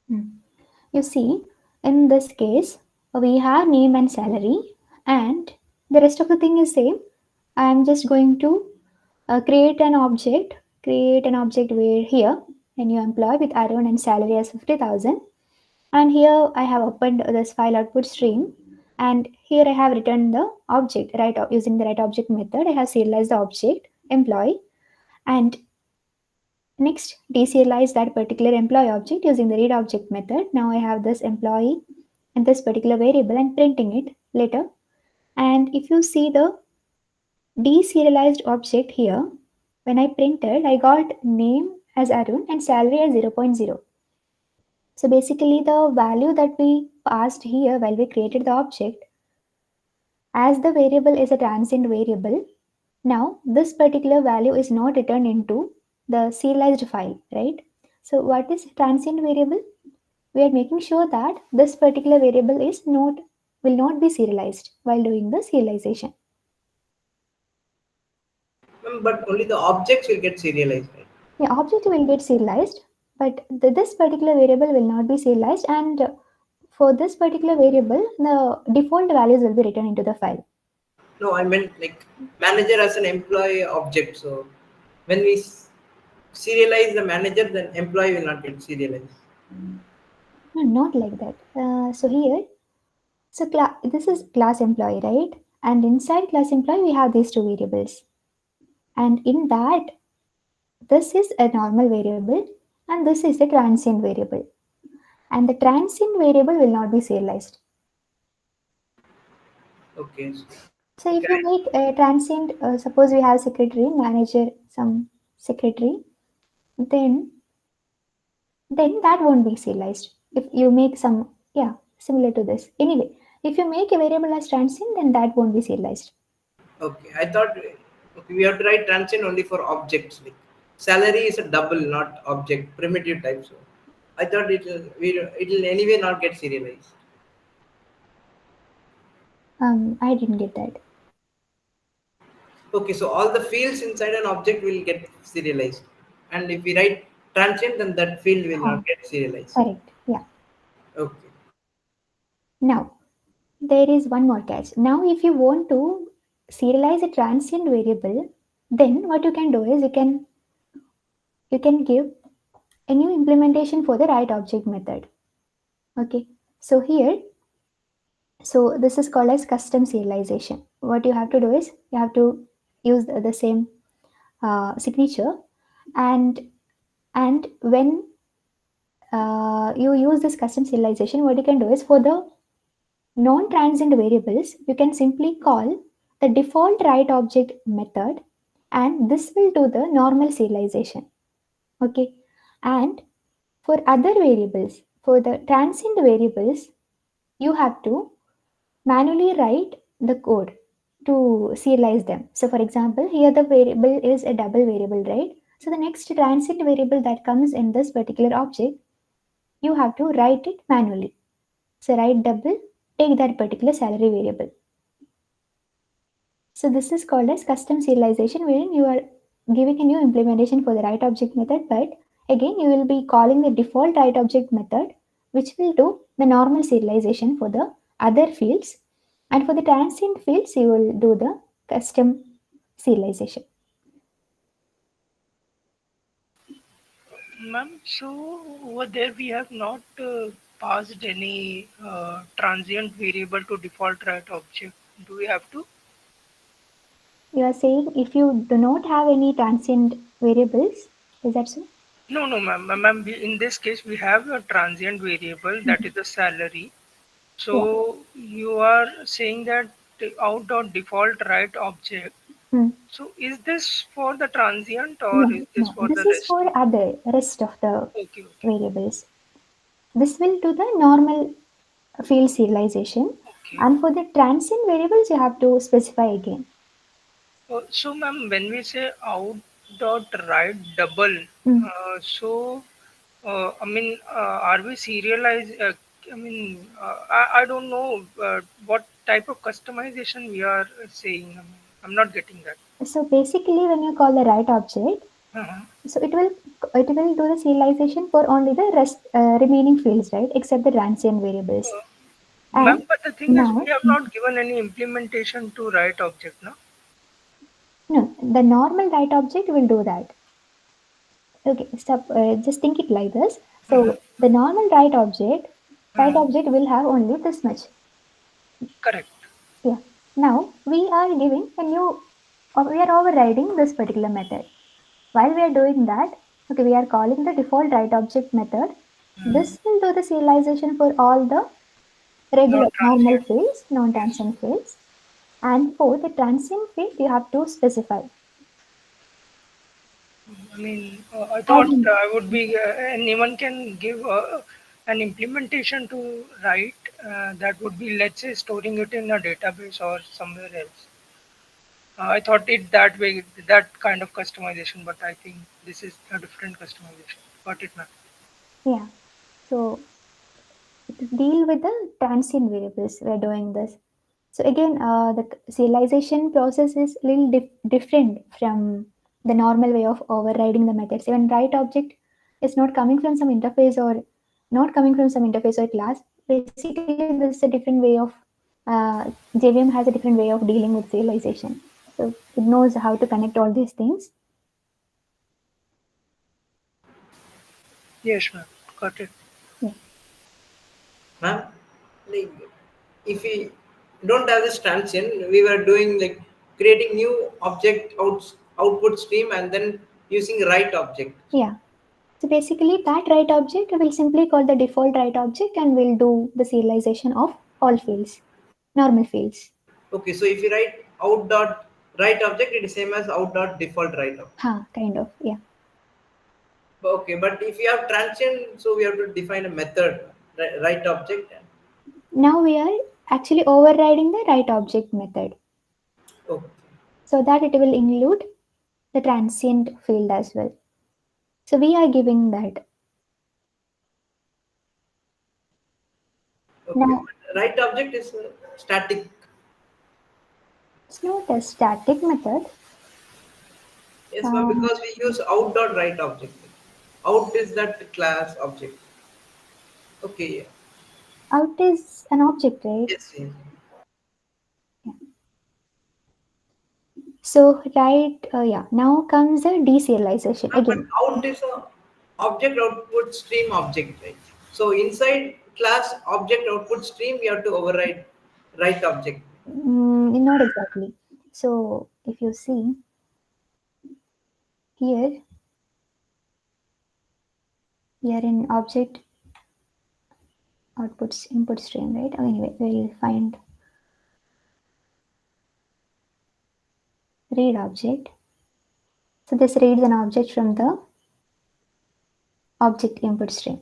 Hmm. You see, in this case, we have name and salary, and the rest of the thing is same. I am just going to Create an object. Create an object where here a new employee with Arun and salary as 50,000. And here I have opened this file output stream, and here I have written the object right using the right object method. I have serialized the object employee, and next deserialize that particular employee object using the read object method. Now I have this employee in this particular variable and printing it later. And if you see the deserialized object here, when I printed, I got name as Arun and salary as 0.0. So basically the value that we passed here while we created the object, as the variable is a transient variable, now this particular value is not returned into the serialized file, right? So what is transient variable? We are making sure that this particular variable is not will not be serialized while doing the serialization. But only the objects will get serialized, right? The object will get serialized, but this particular variable will not be serialized, and for this particular variable, the default values will be written into the file. No, I meant like manager as an employee object. So when we serialize the manager, then employee will not get serialized. No, not like that. So here, so this is class employee, right? And inside class employee, we have these two variables. And in that, this is a normal variable and this is a transient variable. And the transient variable will not be serialized. Okay. So if you make a transient, suppose we have secretary, manager, some secretary, then that won't be serialized. If you make some, yeah, similar to this. Anyway, if you make a variable as transient, then that won't be serialized. Okay. I thought okay, we have to write transient only for objects. Like salary is a double, not object, primitive type. So I thought it will anyway not get serialized. I didn't get that. Okay, so all the fields inside an object will get serialized. And if we write transient, then that field will Huh, not get serialized. correct. Yeah. Okay. Now, there is one more catch. Now, if you want to serialize a transient variable, then what you can do is you can give a new implementation for the write object method. Okay. So here, so this is called as custom serialization. What you have to do is you have to use the same signature, and when you use this custom serialization, what you can do is for the non-transient variables, you can simply call the default write object method, and this will do the normal serialization. Okay. And for other variables, for the transient variables, you have to manually write the code to serialize them. So for example, here the variable is a double variable, right? So the next transient variable that comes in this particular object, you have to write it manually. So write double, take that particular salary variable. So this is called as custom serialization, wherein you are giving a new implementation for the write object method, but again you will be calling the default write object method, which will do the normal serialization for the other fields, and for the transient fields you will do the custom serialization. Ma'am, so over there we have not passed any transient variable to default write object. Do we have to? You are saying if you do not have any transient variables, is that so? No, no, ma'am. Ma'am, in this case, we have a transient variable that is the salary. Yeah. So you are saying that the out dot default write object. Hmm. So is this for the transient or is No, this no. for This the is rest? for other rest of the Okay, okay, variables. This will do the normal field serialization, okay. and for the transient variables you have to specify again. So, ma'am, when we say out dot write double, Mm. I mean, are we serialize? I mean, I don't know what type of customization we are saying. I mean, I'm not getting that. So basically, when you call the write object, Uh-huh. so it will do the serialization for only the rest remaining fields, right, except the transient variables. Ma'am, And but the thing is, we now, have not given any implementation to write object, no? No, the normal right object will do that. Okay, stop. Just think it like this. So the normal right object will have only this much. Correct. Yeah. Now we are giving a new, or we are overriding this particular method. While we are doing that, okay, we are calling the default right object method. This will do the serialization for all the regular normal Non-transient. fields, Yes. non-transient fields. And for the transient field, you have to specify. I mean, I As thought in, I would be, anyone can give an implementation to write that would be, let's say, storing it in a database or somewhere else. I thought it that way, that kind of customization, but I think this is a different customization. Got it, ma'am. yeah. So to deal with the transient variables, we're doing this. So again, the serialization process is a little different from the normal way of overriding the methods. Even write object is not coming from some interface or not coming from some interface or class. Basically, this is a different way of JVM has a different way of dealing with serialization. So it knows how to connect all these things. Yes, ma'am. Got it. Yeah. Ma'am, like if we don't have this transient, we were doing like creating new object output stream and then using write object. Yeah. So basically, that write object will simply call the default write object and will do the serialization of all fields, normal fields. Okay, so if you write out dot write object, it is same as out dot default write object. Kind of, yeah. Okay, but if you have transient, so we have to define a method, write object. Now we are actually overriding the write object method Okay, so that it will include the transient field as well. So we are giving that. okay. Now But write object is static. it's not a static method. Yes, ma'am, Um, because we use out dot write object. Out is that class object. Okay, yeah. out is an object, right? Yes, yes. Yeah. So right, yeah. Now comes the deserialization But again. out is a object output stream object, right? So inside class object output stream, we have to override write object. Not exactly. So if you see here, we are in object outputs input stream, right? Anyway, we'll find read object. So this reads an object from the object input stream.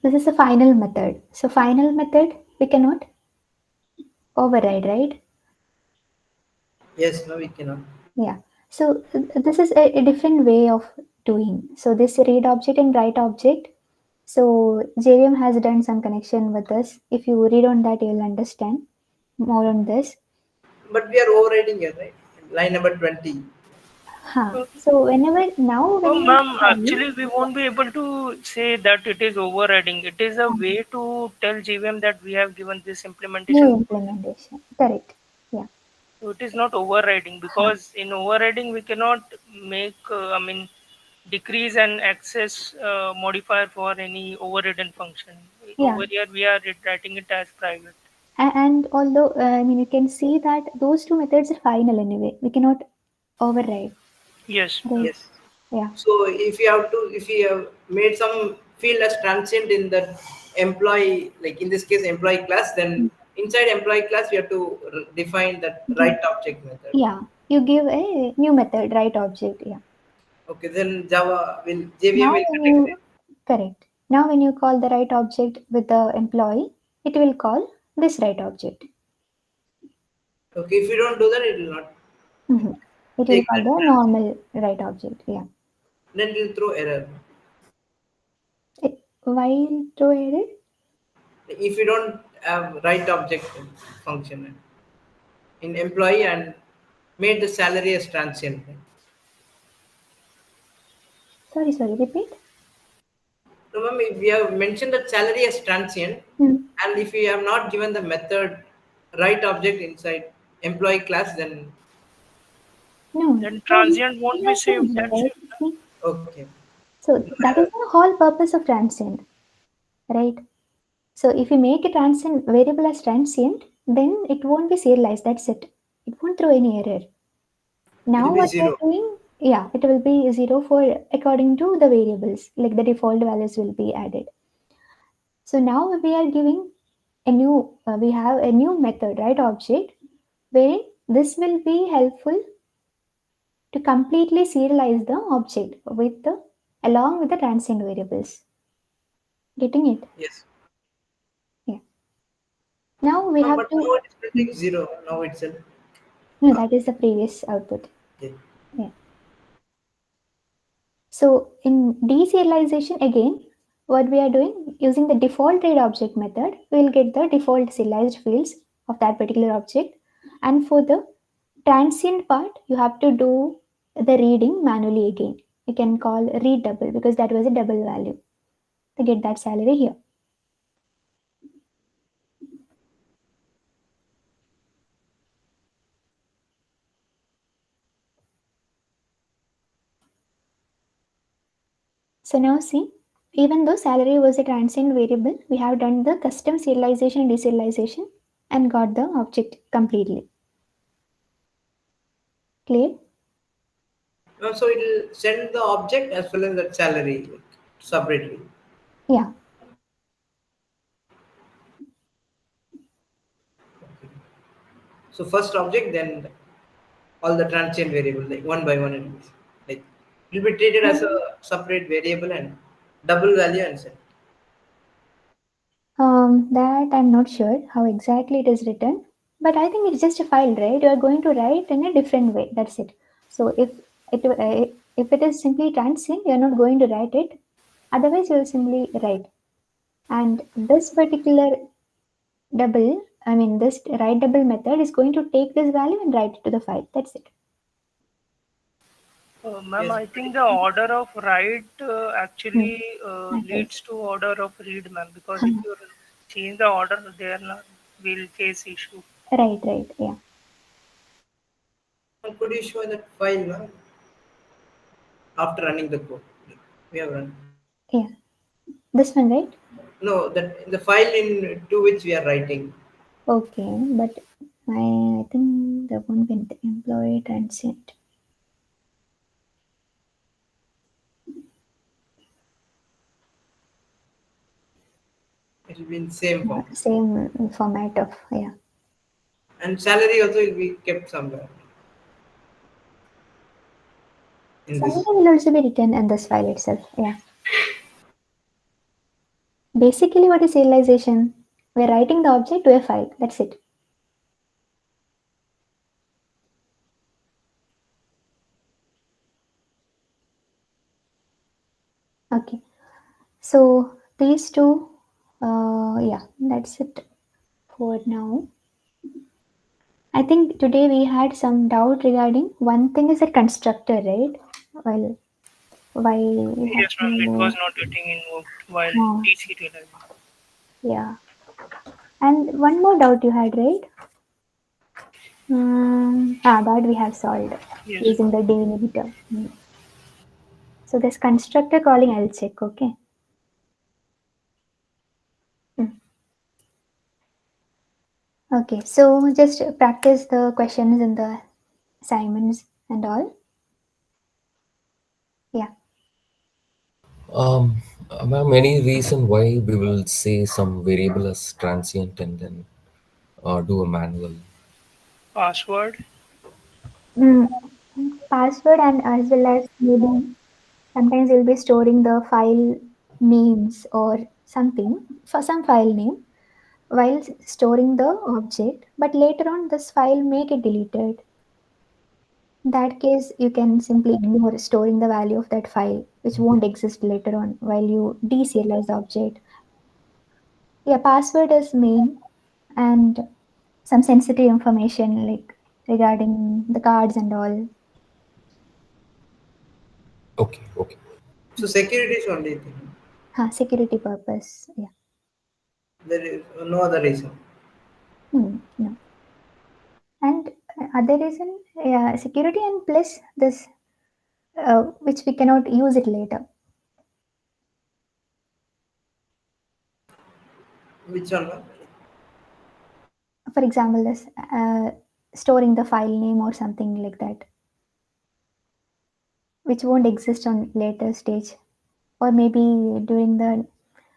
This is a final method. So final method we cannot override, right? Yes, no, we cannot. Yeah. So this is a different way of doing. So this read object and write object. So JVM has done some connection with this. If you read on that, you'll understand more on this. But we are overriding it, right? Line number 20. Uh, So whenever now when Oh, you ma'am, call actually, we won't be able to say that it is overriding. It is a way to tell GVM that we have given this new implementation. implementation, correct? Yeah. So it is not overriding, because in overriding we cannot make, decrease an access modifier for any overridden function. Yeah. Over here, we are writing it as private. And although I mean you can see that those two methods are final anyway. We cannot override, Yes, ma'am. right? Yes. Yeah. So if you have made some field as transient in that employee, like in this case employee class, then inside employee class we have to define that Give, write object method. yeah. You give a new method, right object. Yeah. Okay, then Java will JVM Now will when detect it. you correct. Now when you call the right object with the employee, it will call this right object. Okay, if you don't do that, it will not Mhm. It will take call that the transient. normal right object. Yeah. Then it will throw error. While to edit, If you don't have write object function. in employee and made the salary as transient. Sorry, repeat. No, ma'am, we have mentioned that salary as transient, Hmm. and if we have not given the method right object inside employee class, then No, Then so transient won't we be have saved. changed, That's right? it. See, okay. so that is the whole purpose of transient, right? So if you make a transient variable as transient, then it won't be serialized. That's it. It won't throw any error. It will Now be what we zero. are doing, yeah, it will be zero for according to the variables, like the default values will be added. So now we are giving a new, we have a new method, right, object, where this will be helpful to completely serialize the object with the along with the transient variables. Getting it? Yes. Yeah. Now we Ma'am, have but to. now it is printing zero now itself. No, that is the previous output. Yeah. Yeah. So in deserialization again, what we are doing using the default read object method, we will get the default serialized fields of that particular object. And for the transient part, you have to do the reading manually again. You can call read double because that was a double value to get that salary here. So now see, even though salary was a transient variable, we have done the custom serialization and deserialization and got the object completely. Clear? So it will send the object as well as that salary like, separately. Yeah. So first object, then all the transient variable, like one by one, it will like it will be treated as a Um, separate variable and double value and set. that I'm not sure how exactly it is written, but I think it's just a file, right? You are going to write in a different way. That's it. So if it is simply transient, you are not going to write it. Otherwise, you will simply write. And this particular double, I mean this write double method is going to take this value and write it to the file. That's it. Ma'am, Yes. I think the order of write Hmm. actually Matters. leads to order of read, ma'am. Because if you change the order, there will face issue. Right. Yeah. Could you show that file now after running the code? We have run. Yeah. This one, right? No, that the file in to which we are writing. Okay, but I think the one with the employee transient. It will be in same form. Same format of, yeah. And salary also will be kept somewhere in Salary this. will also be written in this file itself. Yeah. Basically, what is serialization? We're writing the object to a file. That's it. Okay. So these two, yeah, that's it for now. I think today we had some doubt regarding one thing is a constructor, right? Well, why we have Yes, ma'am. It was to, not getting invoked while uh, deserializing. yeah. And one more doubt you had, right? That we have solved Yes, using the delimiter. So this constructor calling I'll check, okay? Mm. Okay, so just practice the questions in the assignments and all. Yeah. Ma'am, any reason why we will say some variable as transient and then do a manual? password. Mm. Password and as well as maybe sometimes you'll be storing the file names or something for some file name while storing the object, but later on this file may get deleted. In that case, you can simply ignore storing the value of that file, which won't exist later on while you deserialize the object. Yeah, password is main, and some sensitive information like regarding the cards and all. Okay, okay. So security is only thing. Security purpose. Yeah. There is no other reason. No. And other reason, yeah, security and plus this, which we cannot use it later. Which one? For example, this storing the file name or something like that, which won't exist on later stage, or maybe during the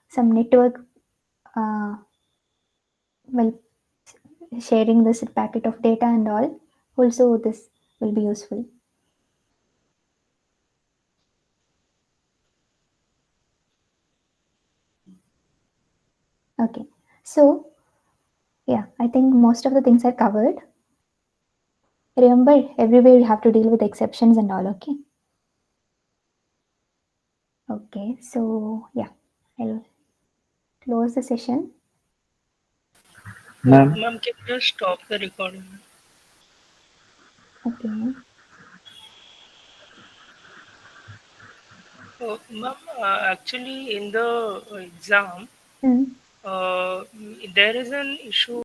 some network, uh, well, sharing this packet of data and all. Also, this will be useful. Okay, so yeah, I think most of the things are covered. Remember, everywhere you have to deal with exceptions and all. Okay. Okay, so yeah, I'll close the session. Oh, Ma'am, ma'am, can you just stop the recording? Okay. Oh, ma'am, actually, in the exam, Mm. there is an issue